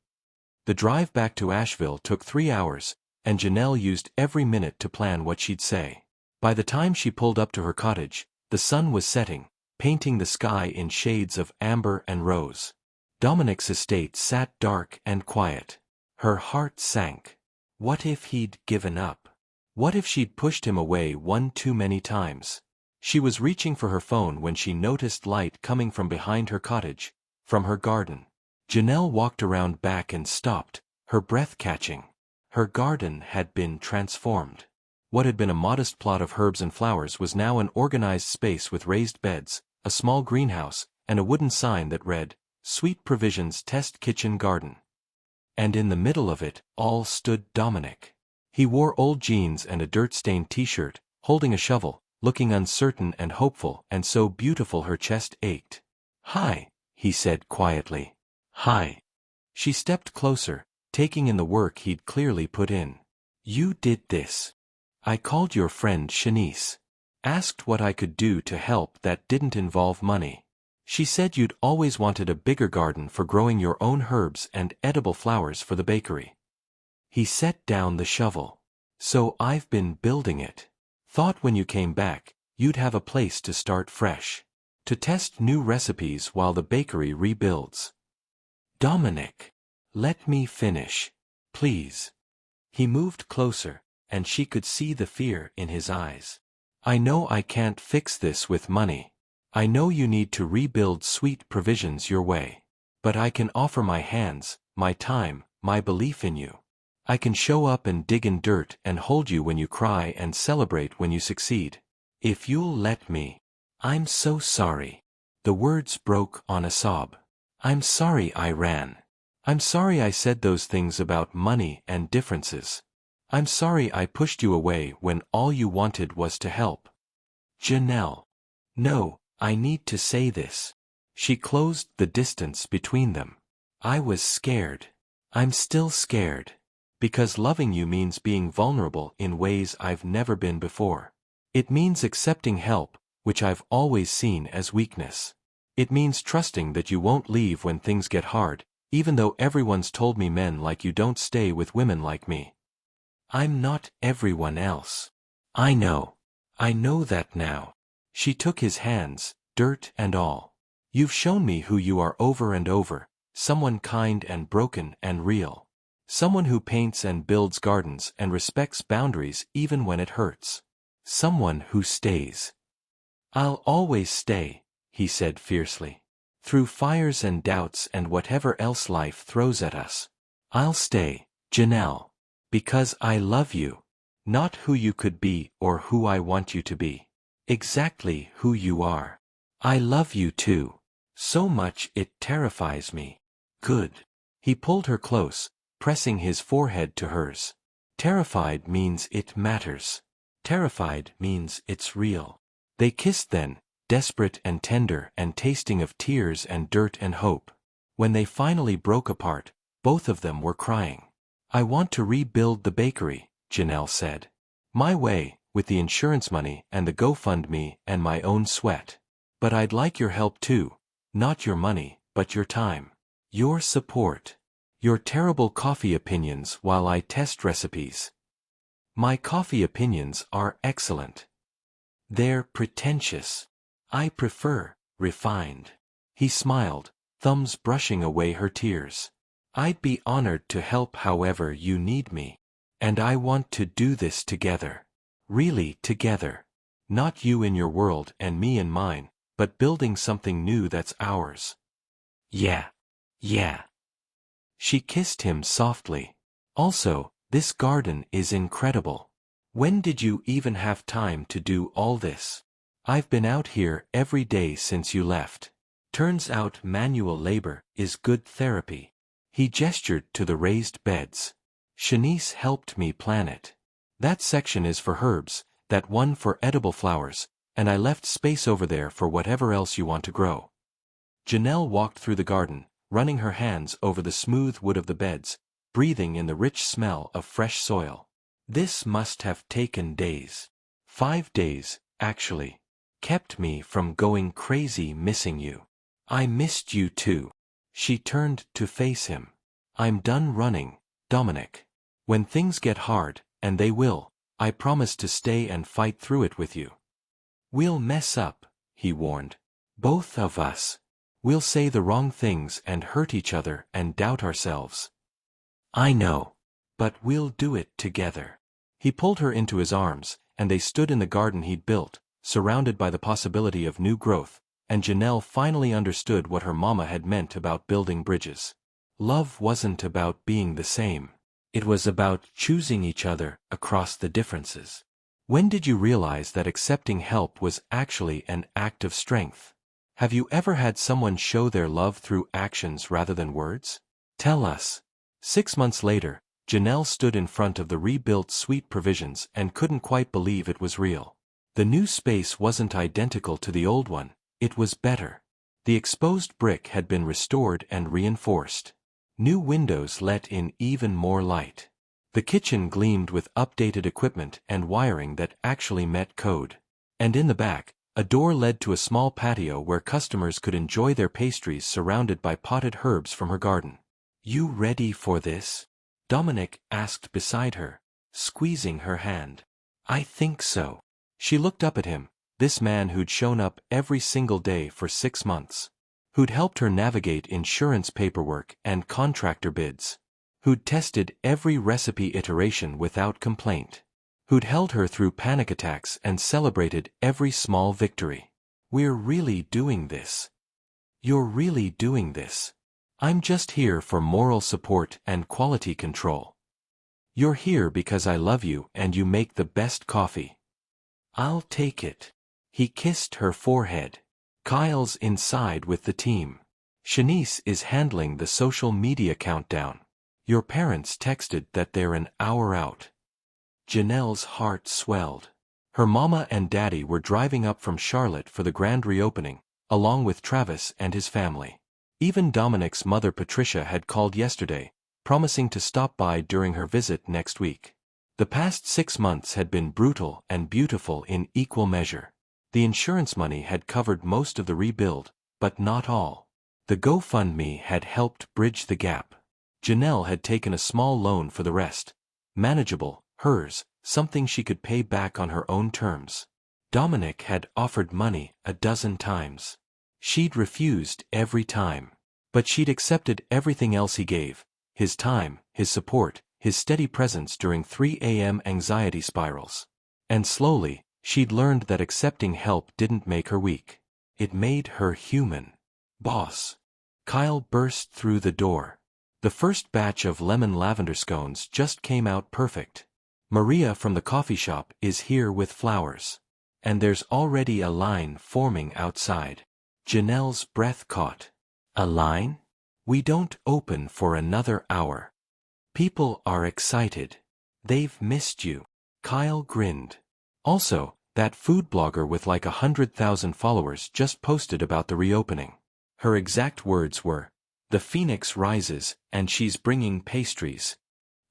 The drive back to Asheville took 3 hours, and Janelle used every minute to plan what she'd say. By the time she pulled up to her cottage, the sun was setting, painting the sky in shades of amber and rose. Dominic's estate sat dark and quiet. Her heart sank. What if he'd given up? What if she'd pushed him away one too many times? She was reaching for her phone when she noticed light coming from behind her cottage, from her garden. Janelle walked around back and stopped, her breath catching. Her garden had been transformed. What had been a modest plot of herbs and flowers was now an organized space with raised beds, a small greenhouse, and a wooden sign that read, Sweet Provisions Test Kitchen Garden. And in the middle of it all stood Dominic. He wore old jeans and a dirt-stained t-shirt, holding a shovel, looking uncertain and hopeful and so beautiful her chest ached. Hi, he said quietly. Hi. She stepped closer, taking in the work he'd clearly put in. You did this. I called your friend Shanice. Asked what I could do to help that didn't involve money. She said you'd always wanted a bigger garden for growing your own herbs and edible flowers for the bakery. He set down the shovel. So I've been building it. Thought when you came back, you'd have a place to start fresh. To test new recipes while the bakery rebuilds. Dominic. Let me finish. Please. He moved closer, and she could see the fear in his eyes. I know I can't fix this with money. I know you need to rebuild sweet provisions your way. But I can offer my hands, my time, my belief in you. I can show up and dig in dirt and hold you when you cry and celebrate when you succeed. If you'll let me. I'm so sorry. The words broke on a sob. I'm sorry I ran. I'm sorry I said those things about money and differences. I'm sorry I pushed you away when all you wanted was to help. Janelle. No, I need to say this. She closed the distance between them. I was scared. I'm still scared. Because loving you means being vulnerable in ways I've never been before. It means accepting help, which I've always seen as weakness. It means trusting that you won't leave when things get hard, even though everyone's told me men like you don't stay with women like me. I'm not everyone else. I know. I know that now. She took his hands, dirt and all. You've shown me who you are over and over, someone kind and broken and real. Someone who paints and builds gardens and respects boundaries even when it hurts. Someone who stays. I'll always stay, he said fiercely. Through fires and doubts and whatever else life throws at us. I'll stay, Janelle. Because I love you. Not who you could be or who I want you to be. Exactly who you are. I love you too. So much it terrifies me. Good. He pulled her close, pressing his forehead to hers. Terrified means it matters. Terrified means it's real. They kissed then, desperate and tender and tasting of tears and dirt and hope. When they finally broke apart, both of them were crying. I want to rebuild the bakery, Janelle said. My way, with the insurance money and the GoFundMe and my own sweat. But I'd like your help too. Not your money, but your time. Your support. Your terrible coffee opinions while I test recipes. My coffee opinions are excellent. They're pretentious. I prefer refined. He smiled, thumbs brushing away her tears. I'd be honored to help however you need me. And I want to do this together. Really together. Not you in your world and me in mine, but building something new that's ours. Yeah. Yeah. She kissed him softly. Also, this garden is incredible. When did you even have time to do all this? I've been out here every day since you left. Turns out manual labor is good therapy. He gestured to the raised beds. Shanice helped me plan it. That section is for herbs, that one for edible flowers, and I left space over there for whatever else you want to grow. Janelle walked through the garden, running her hands over the smooth wood of the beds, breathing in the rich smell of fresh soil. This must have taken days. 5 days, actually. Kept me from going crazy missing you. I missed you too. She turned to face him. I'm done running, Dominic. When things get hard, and they will, I promise to stay and fight through it with you. We'll mess up, he warned. Both of us. We'll say the wrong things and hurt each other and doubt ourselves. I know. But we'll do it together. He pulled her into his arms, and they stood in the garden he'd built, surrounded by the possibility of new growth, and Janelle finally understood what her mama had meant about building bridges. Love wasn't about being the same. It was about choosing each other across the differences. When did you realize that accepting help was actually an act of strength? Have you ever had someone show their love through actions rather than words? Tell us. 6 months later, Janelle stood in front of the rebuilt Sweet Provisions and couldn't quite believe it was real. The new space wasn't identical to the old one, it was better. The exposed brick had been restored and reinforced. New windows let in even more light. The kitchen gleamed with updated equipment and wiring that actually met code. And in the back, a door led to a small patio where customers could enjoy their pastries surrounded by potted herbs from her garden. You ready for this? Dominic asked beside her, squeezing her hand. I think so. She looked up at him, This man who'd shown up every single day for 6 months. Who'd helped her navigate insurance paperwork and contractor bids. Who'd tested every recipe iteration without complaint. Who'd held her through panic attacks and celebrated every small victory. We're really doing this. You're really doing this. I'm just here for moral support and quality control. You're here because I love you and you make the best coffee. I'll take it. He kissed her forehead. Kyle's inside with the team. Shanice is handling the social media countdown. Your parents texted that they're an hour out. Janelle's heart swelled. Her mama and daddy were driving up from Charlotte for the grand reopening, along with Travis and his family. Even Dominic's mother Patricia had called yesterday, promising to stop by during her visit next week. The past 6 months had been brutal and beautiful in equal measure. The insurance money had covered most of the rebuild, but not all. The GoFundMe had helped bridge the gap. Janelle had taken a small loan for the rest. Manageable, hers, something she could pay back on her own terms. Dominic had offered money a dozen times. She'd refused every time. But she'd accepted everything else he gave, his time, his support, his steady presence during 3 a.m. anxiety spirals. And slowly, she'd learned that accepting help didn't make her weak. It made her human. Boss. Kyle burst through the door. The first batch of lemon lavender scones just came out perfect. Maria from the coffee shop is here with flowers. And there's already a line forming outside. Janelle's breath caught. A line? We don't open for another hour. People are excited. They've missed you. Kyle grinned. Also, that food blogger with like 100,000 followers just posted about the reopening. Her exact words were, "The phoenix rises, and she's bringing pastries."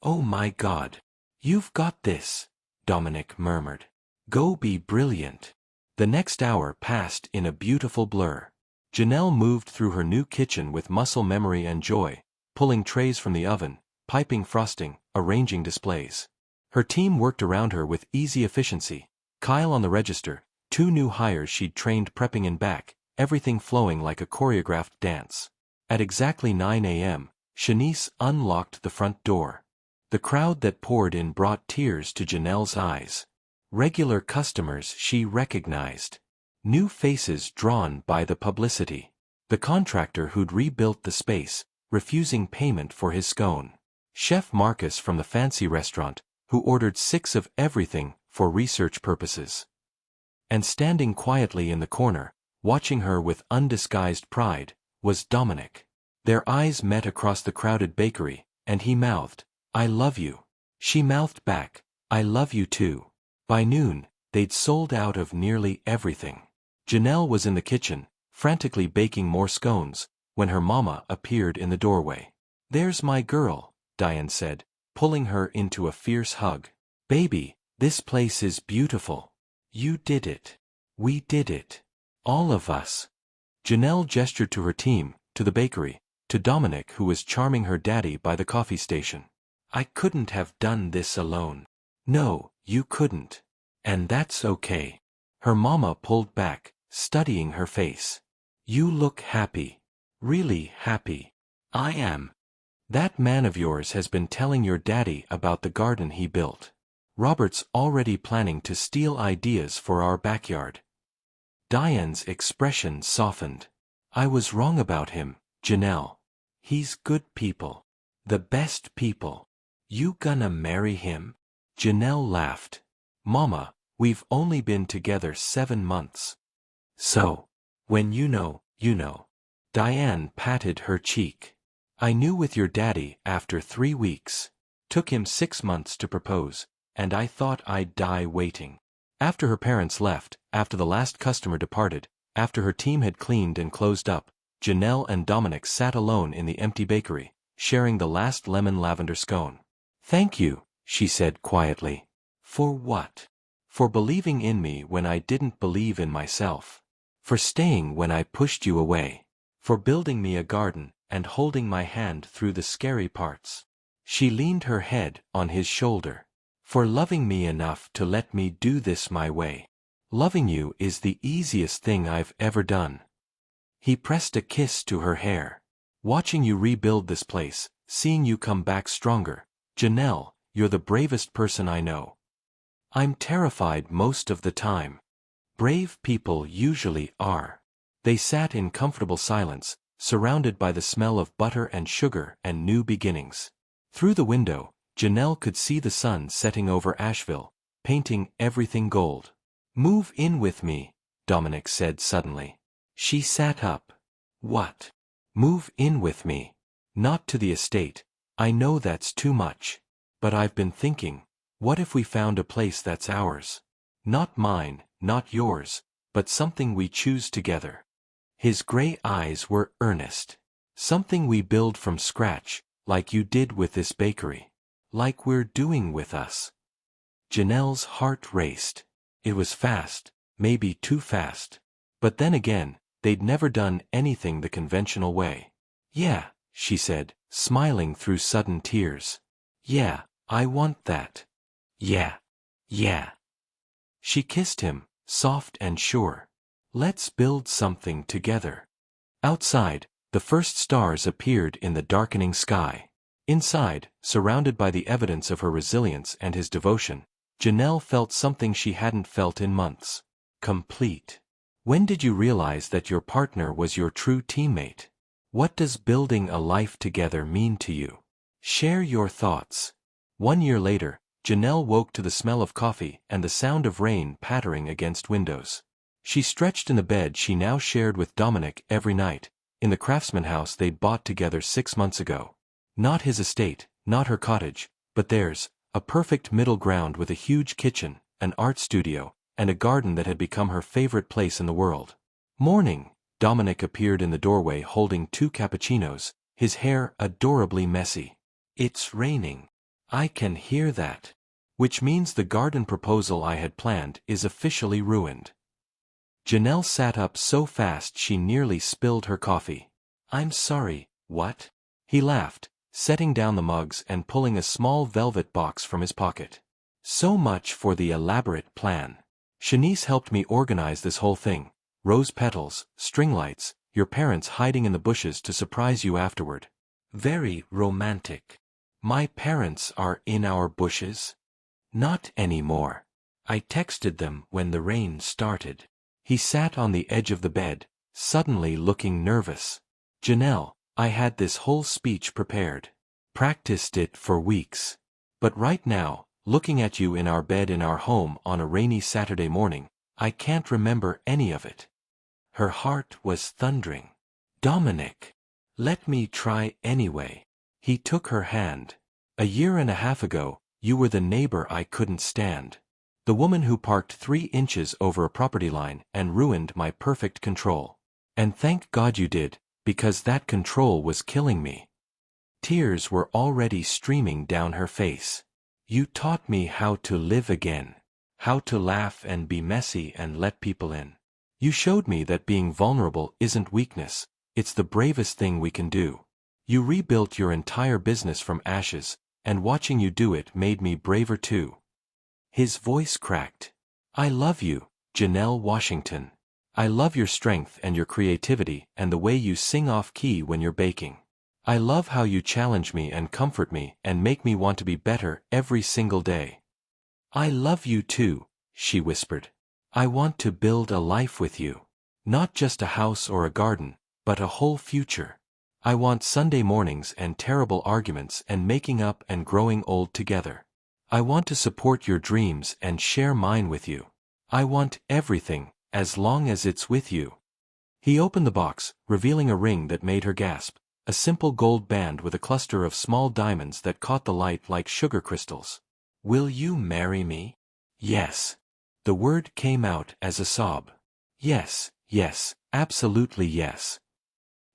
Oh my God. You've got this, Dominic murmured. Go be brilliant. The next hour passed in a beautiful blur. Janelle moved through her new kitchen with muscle memory and joy, pulling trays from the oven, piping frosting, arranging displays. Her team worked around her with easy efficiency. Kyle on the register, 2 new hires she'd trained prepping in back, everything flowing like a choreographed dance. At exactly 9 a.m., Shanice unlocked the front door. The crowd that poured in brought tears to Janelle's eyes. Regular customers she recognized. New faces drawn by the publicity. The contractor who'd rebuilt the space, refusing payment for his scone. Chef Marcus from the fancy restaurant, who ordered 6 of everything for research purposes. And standing quietly in the corner, watching her with undisguised pride, was Dominic. Their eyes met across the crowded bakery, and he mouthed, "I love you." She mouthed back, "I love you too." By noon, they'd sold out of nearly everything. Janelle was in the kitchen, frantically baking more scones, when her mama appeared in the doorway. "There's my girl," Diane said, pulling her into a fierce hug. "Baby, this place is beautiful. You did it. We did it. All of us." Janelle gestured to her team, to the bakery, to Dominic who was charming her daddy by the coffee station. "I couldn't have done this alone." "No, you couldn't. And that's okay." Her mama pulled back, studying her face. "You look happy. Really happy." "I am. That man of yours has been telling your daddy about the garden he built. Robert's already planning to steal ideas for our backyard." Diane's expression softened. "I was wrong about him, Janelle. He's good people. The best people. You gonna marry him?" Janelle laughed. "Mama, we've only been together 7 months. So, when you know, you know." Diane patted her cheek. "I knew with your daddy after 3 weeks. Took him 6 months to propose, and I thought I'd die waiting." After her parents left, after the last customer departed, after her team had cleaned and closed up, Janelle and Dominic sat alone in the empty bakery, sharing the last lemon lavender scone. "Thank you," she said quietly. "For what?" "For believing in me when I didn't believe in myself. For staying when I pushed you away. For building me a garden and holding my hand through the scary parts." She leaned her head on his shoulder. "For loving me enough to let me do this my way. Loving you is the easiest thing I've ever done. He pressed a kiss to her hair. Watching you rebuild this place, seeing you come back stronger. Janelle, you're the bravest person I know. I'm terrified most of the time. Brave people usually are. They sat in comfortable silence, surrounded by the smell of butter and sugar and new beginnings. Through the window, Janelle could see the sun setting over Asheville, painting everything gold. Move in with me, Dominic said suddenly. She sat up. What? Move in with me? Not to the estate. I know that's too much. But I've been thinking, what if we found a place that's ours? Not mine, not yours, but something we choose together. His gray eyes were earnest. Something we build from scratch, like you did with this bakery. Like we're doing with us. Janelle's heart raced. It was fast, maybe too fast. But then again, they'd never done anything the conventional way. Yeah, she said, smiling through sudden tears. Yeah, I want that. Yeah. Yeah. She kissed him, soft and sure. Let's build something together. Outside, the first stars appeared in the darkening sky. Inside, surrounded by the evidence of her resilience and his devotion, Janelle felt something she hadn't felt in months. Complete. When did you realize that your partner was your true teammate? What does building a life together mean to you? Share your thoughts. 1 year later, Janelle woke to the smell of coffee and the sound of rain pattering against windows. She stretched in the bed she now shared with Dominic every night, in the craftsman house they'd bought together 6 months ago. Not his estate, not her cottage, but theirs, a perfect middle ground with a huge kitchen, an art studio, and a garden that had become her favorite place in the world. Morning, Dominic appeared in the doorway holding 2 cappuccinos, his hair adorably messy. It's raining. I can hear that. Which means the garden proposal I had planned is officially ruined. Janelle sat up so fast she nearly spilled her coffee. I'm sorry, what? He laughed, setting down the mugs and pulling a small velvet box from his pocket. So much for the elaborate plan. Shanice helped me organize this whole thing. Rose petals, string lights, your parents hiding in the bushes to surprise you afterward. Very romantic. My parents are in our bushes? Not anymore. I texted them when the rain started. He sat on the edge of the bed, suddenly looking nervous. Janelle, I had this whole speech prepared. Practiced it for weeks. But right now, looking at you in our bed in our home on a rainy Saturday morning, I can't remember any of it. Her heart was thundering. Dominic. Let me try anyway. He took her hand. 1.5 years ago, you were the neighbor I couldn't stand. The woman who parked 3 inches over a property line and ruined my perfect control. And thank God you did, because that control was killing me. Tears were already streaming down her face. You taught me how to live again. How to laugh and be messy and let people in. You showed me that being vulnerable isn't weakness, it's the bravest thing we can do. You rebuilt your entire business from ashes, and watching you do it made me braver too. His voice cracked. I love you, Janelle Washington. I love your strength and your creativity and the way you sing off-key when you're baking. I love how you challenge me and comfort me and make me want to be better every single day. I love you too, she whispered. I want to build a life with you. Not just a house or a garden, but a whole future. I want Sunday mornings and terrible arguments and making up and growing old together. I want to support your dreams and share mine with you. I want everything, as long as it's with you. He opened the box, revealing a ring that made her gasp, a simple gold band with a cluster of small diamonds that caught the light like sugar crystals. Will you marry me? Yes. The word came out as a sob. Yes, yes, absolutely yes.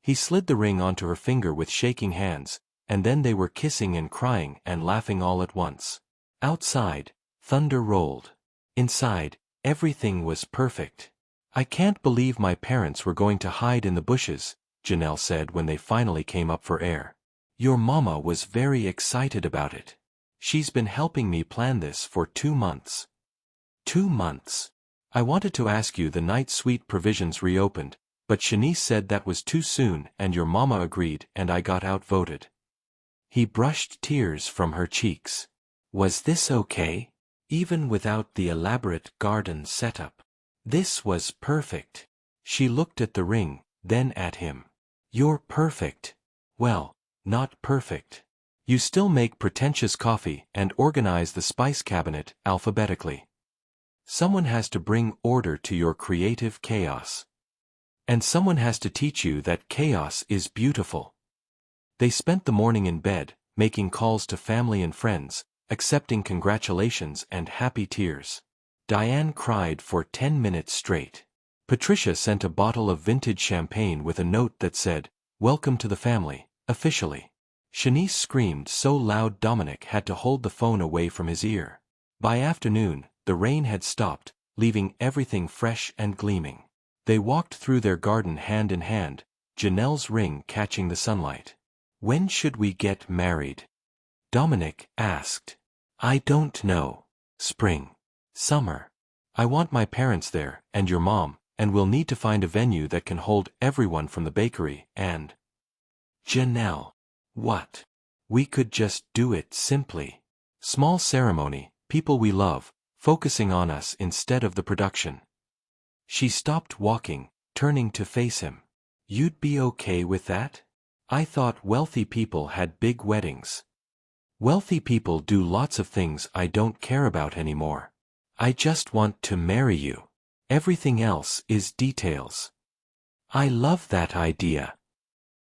He slid the ring onto her finger with shaking hands, and then they were kissing and crying and laughing all at once. Outside, thunder rolled. Inside, everything was perfect. I can't believe my parents were going to hide in the bushes, Janelle said when they finally came up for air. Your mama was very excited about it. She's been helping me plan this for 2 months. 2 months. I wanted to ask you the night Sweet Provisions reopened, but Shanice said that was too soon and your mama agreed and I got outvoted. He brushed tears from her cheeks. Was this okay? Even without the elaborate garden setup. This was perfect. She looked at the ring, then at him. You're perfect. Well, not perfect. You still make pretentious coffee and organize the spice cabinet alphabetically. Someone has to bring order to your creative chaos. And someone has to teach you that chaos is beautiful. They spent the morning in bed, making calls to family and friends, accepting congratulations and happy tears. Diane cried for 10 minutes straight. Patricia sent a bottle of vintage champagne with a note that said, "Welcome to the family, officially." Shanice screamed so loud Dominic had to hold the phone away from his ear. By afternoon, the rain had stopped, leaving everything fresh and gleaming. They walked through their garden hand in hand, Janelle's ring catching the sunlight. "When should we get married?" Dominic asked. "I don't know. Spring. Summer. I want my parents there, and your mom, and we'll need to find a venue that can hold everyone from the bakery and—" Janelle. What? We could just do it simply. Small ceremony, people we love, focusing on us instead of the production. She stopped walking, turning to face him. You'd be okay with that? I thought wealthy people had big weddings. Wealthy people do lots of things I don't care about anymore. I just want to marry you. Everything else is details. I love that idea.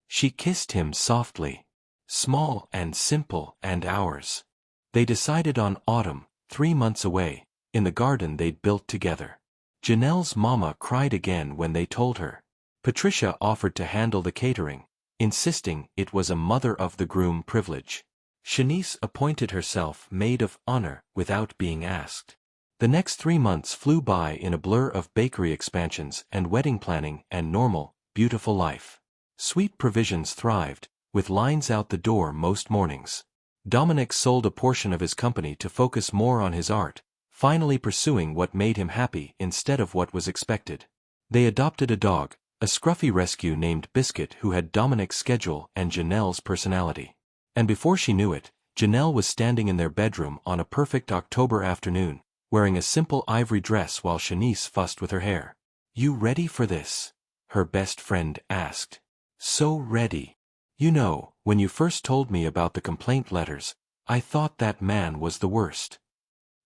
She kissed him softly. Small and simple and ours. They decided on autumn, 3 months away, in the garden they'd built together. Janelle's mama cried again when they told her. Patricia offered to handle the catering, insisting it was a mother-of-the-groom privilege. Shanice appointed herself maid of honor without being asked. The next 3 months flew by in a blur of bakery expansions and wedding planning and normal, beautiful life. Sweet Provisions thrived, with lines out the door most mornings. Dominic sold a portion of his company to focus more on his art, finally pursuing what made him happy instead of what was expected. They adopted a dog, a scruffy rescue named Biscuit who had Dominic's schedule and Janelle's personality. And before she knew it, Janelle was standing in their bedroom on a perfect October afternoon, wearing a simple ivory dress while Shanice fussed with her hair. "You ready for this?" her best friend asked. "So ready. You know, when you first told me about the complaint letters, I thought that man was the worst.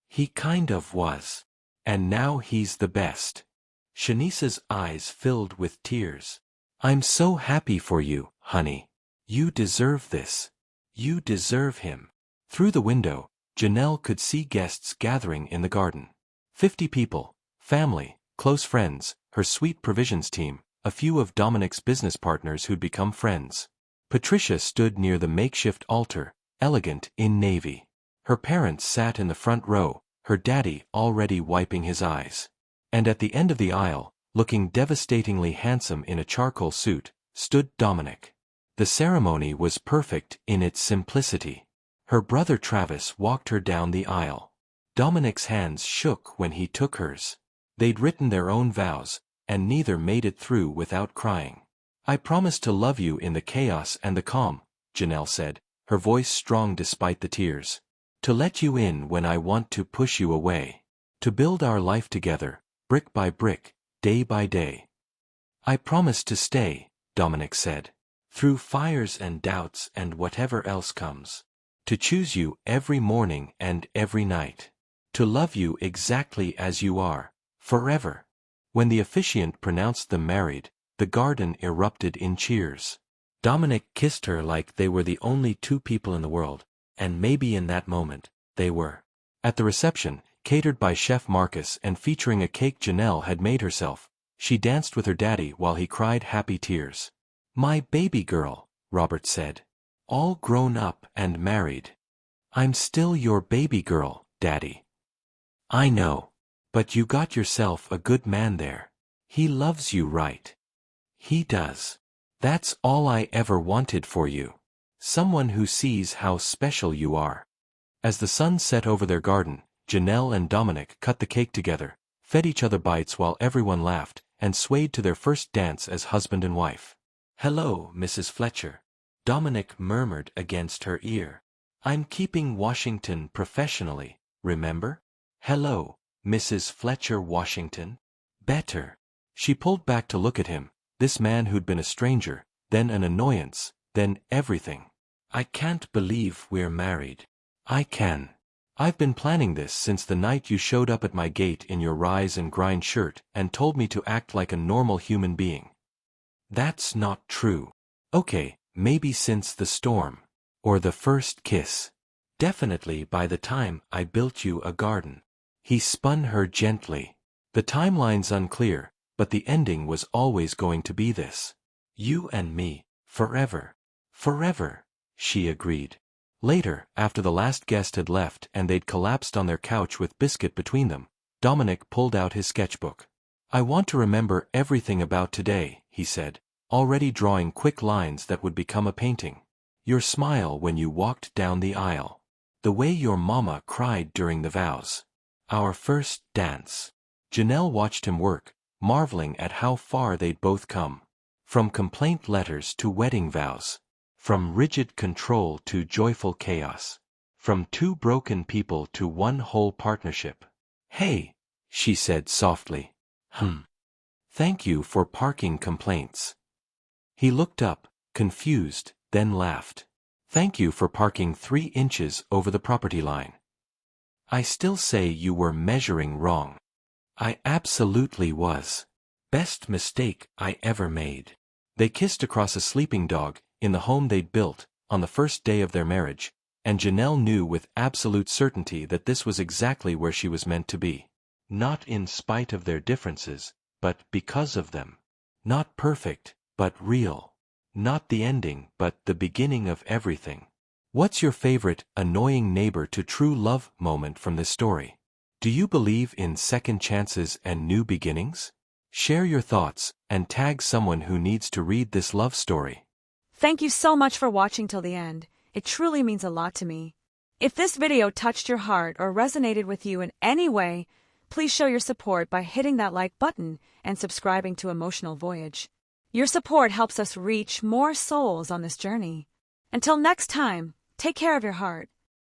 He kind of was. And now he's the best." Shanice's eyes filled with tears. "I'm so happy for you, honey. You deserve this. You deserve him." Through the window, Janelle could see guests gathering in the garden. 50 people, family, close friends, her Sweet Provisions team, a few of Dominic's business partners who'd become friends. Patricia stood near the makeshift altar, elegant in navy. Her parents sat in the front row, her daddy already wiping his eyes. And at the end of the aisle, looking devastatingly handsome in a charcoal suit, stood Dominic. The ceremony was perfect in its simplicity. Her brother Travis walked her down the aisle. Dominic's hands shook when he took hers. They'd written their own vows, and neither made it through without crying. "I promise to love you in the chaos and the calm," Janelle said, her voice strong despite the tears. "To let you in when I want to push you away. To build our life together, brick by brick, day by day." "I promise to stay," Dominic said. "Through fires and doubts and whatever else comes. To choose you every morning and every night. To love you exactly as you are, forever." When the officiant pronounced them married, the garden erupted in cheers. Dominic kissed her like they were the only 2 people in the world, and maybe in that moment, they were. At the reception, catered by Chef Marcus and featuring a cake Janelle had made herself, she danced with her daddy while he cried happy tears. "My baby girl," Robert said. "All grown up and married." "I'm still your baby girl, Daddy." "I know. But you got yourself a good man there. He loves you right. He does. That's all I ever wanted for you. Someone who sees how special you are." As the sun set over their garden, Janelle and Dominic cut the cake together, fed each other bites while everyone laughed, and swayed to their first dance as husband and wife. "Hello, Mrs. Fletcher," Dominic murmured against her ear. "I'm keeping Washington professionally, remember?" "Hello, Mrs. Fletcher Washington." "Better." She pulled back to look at him, this man who'd been a stranger, then an annoyance, then everything. "I can't believe we're married." "I can. I've been planning this since the night you showed up at my gate in your rise and grind shirt and told me to act like a normal human being." "That's not true." "Okay, maybe since the storm. Or the first kiss. Definitely by the time I built you a garden." He spun her gently. "The timeline's unclear, but the ending was always going to be this. You and me, forever." "Forever," she agreed. Later, after the last guest had left and they'd collapsed on their couch with biscuit between them, Dominic pulled out his sketchbook. "I want to remember everything about today," he said, already drawing quick lines that would become a painting. "Your smile when you walked down the aisle. The way your mama cried during the vows. Our first dance." Janelle watched him work, marveling at how far they'd both come. From complaint letters to wedding vows. From rigid control to joyful chaos. From two broken people to one whole partnership. "Hey," she said softly. "Thank you for parking complaints." He looked up, confused, then laughed. "Thank you for parking 3 inches over the property line." "I still say you were measuring wrong." "I absolutely was. Best mistake I ever made." They kissed across a sleeping dog, in the home they'd built, on the first day of their marriage, and Janelle knew with absolute certainty that this was exactly where she was meant to be. Not in spite of their differences, but because of them. Not perfect, but real. Not the ending, but the beginning of everything. What's your favorite, annoying neighbor to true love moment from this story? Do you believe in second chances and new beginnings? Share your thoughts, and tag someone who needs to read this love story. Thank you so much for watching till the end. It truly means a lot to me. If this video touched your heart or resonated with you in any way, please show your support by hitting that like button and subscribing to Emotional Voyage. Your support helps us reach more souls on this journey. Until next time, take care of your heart.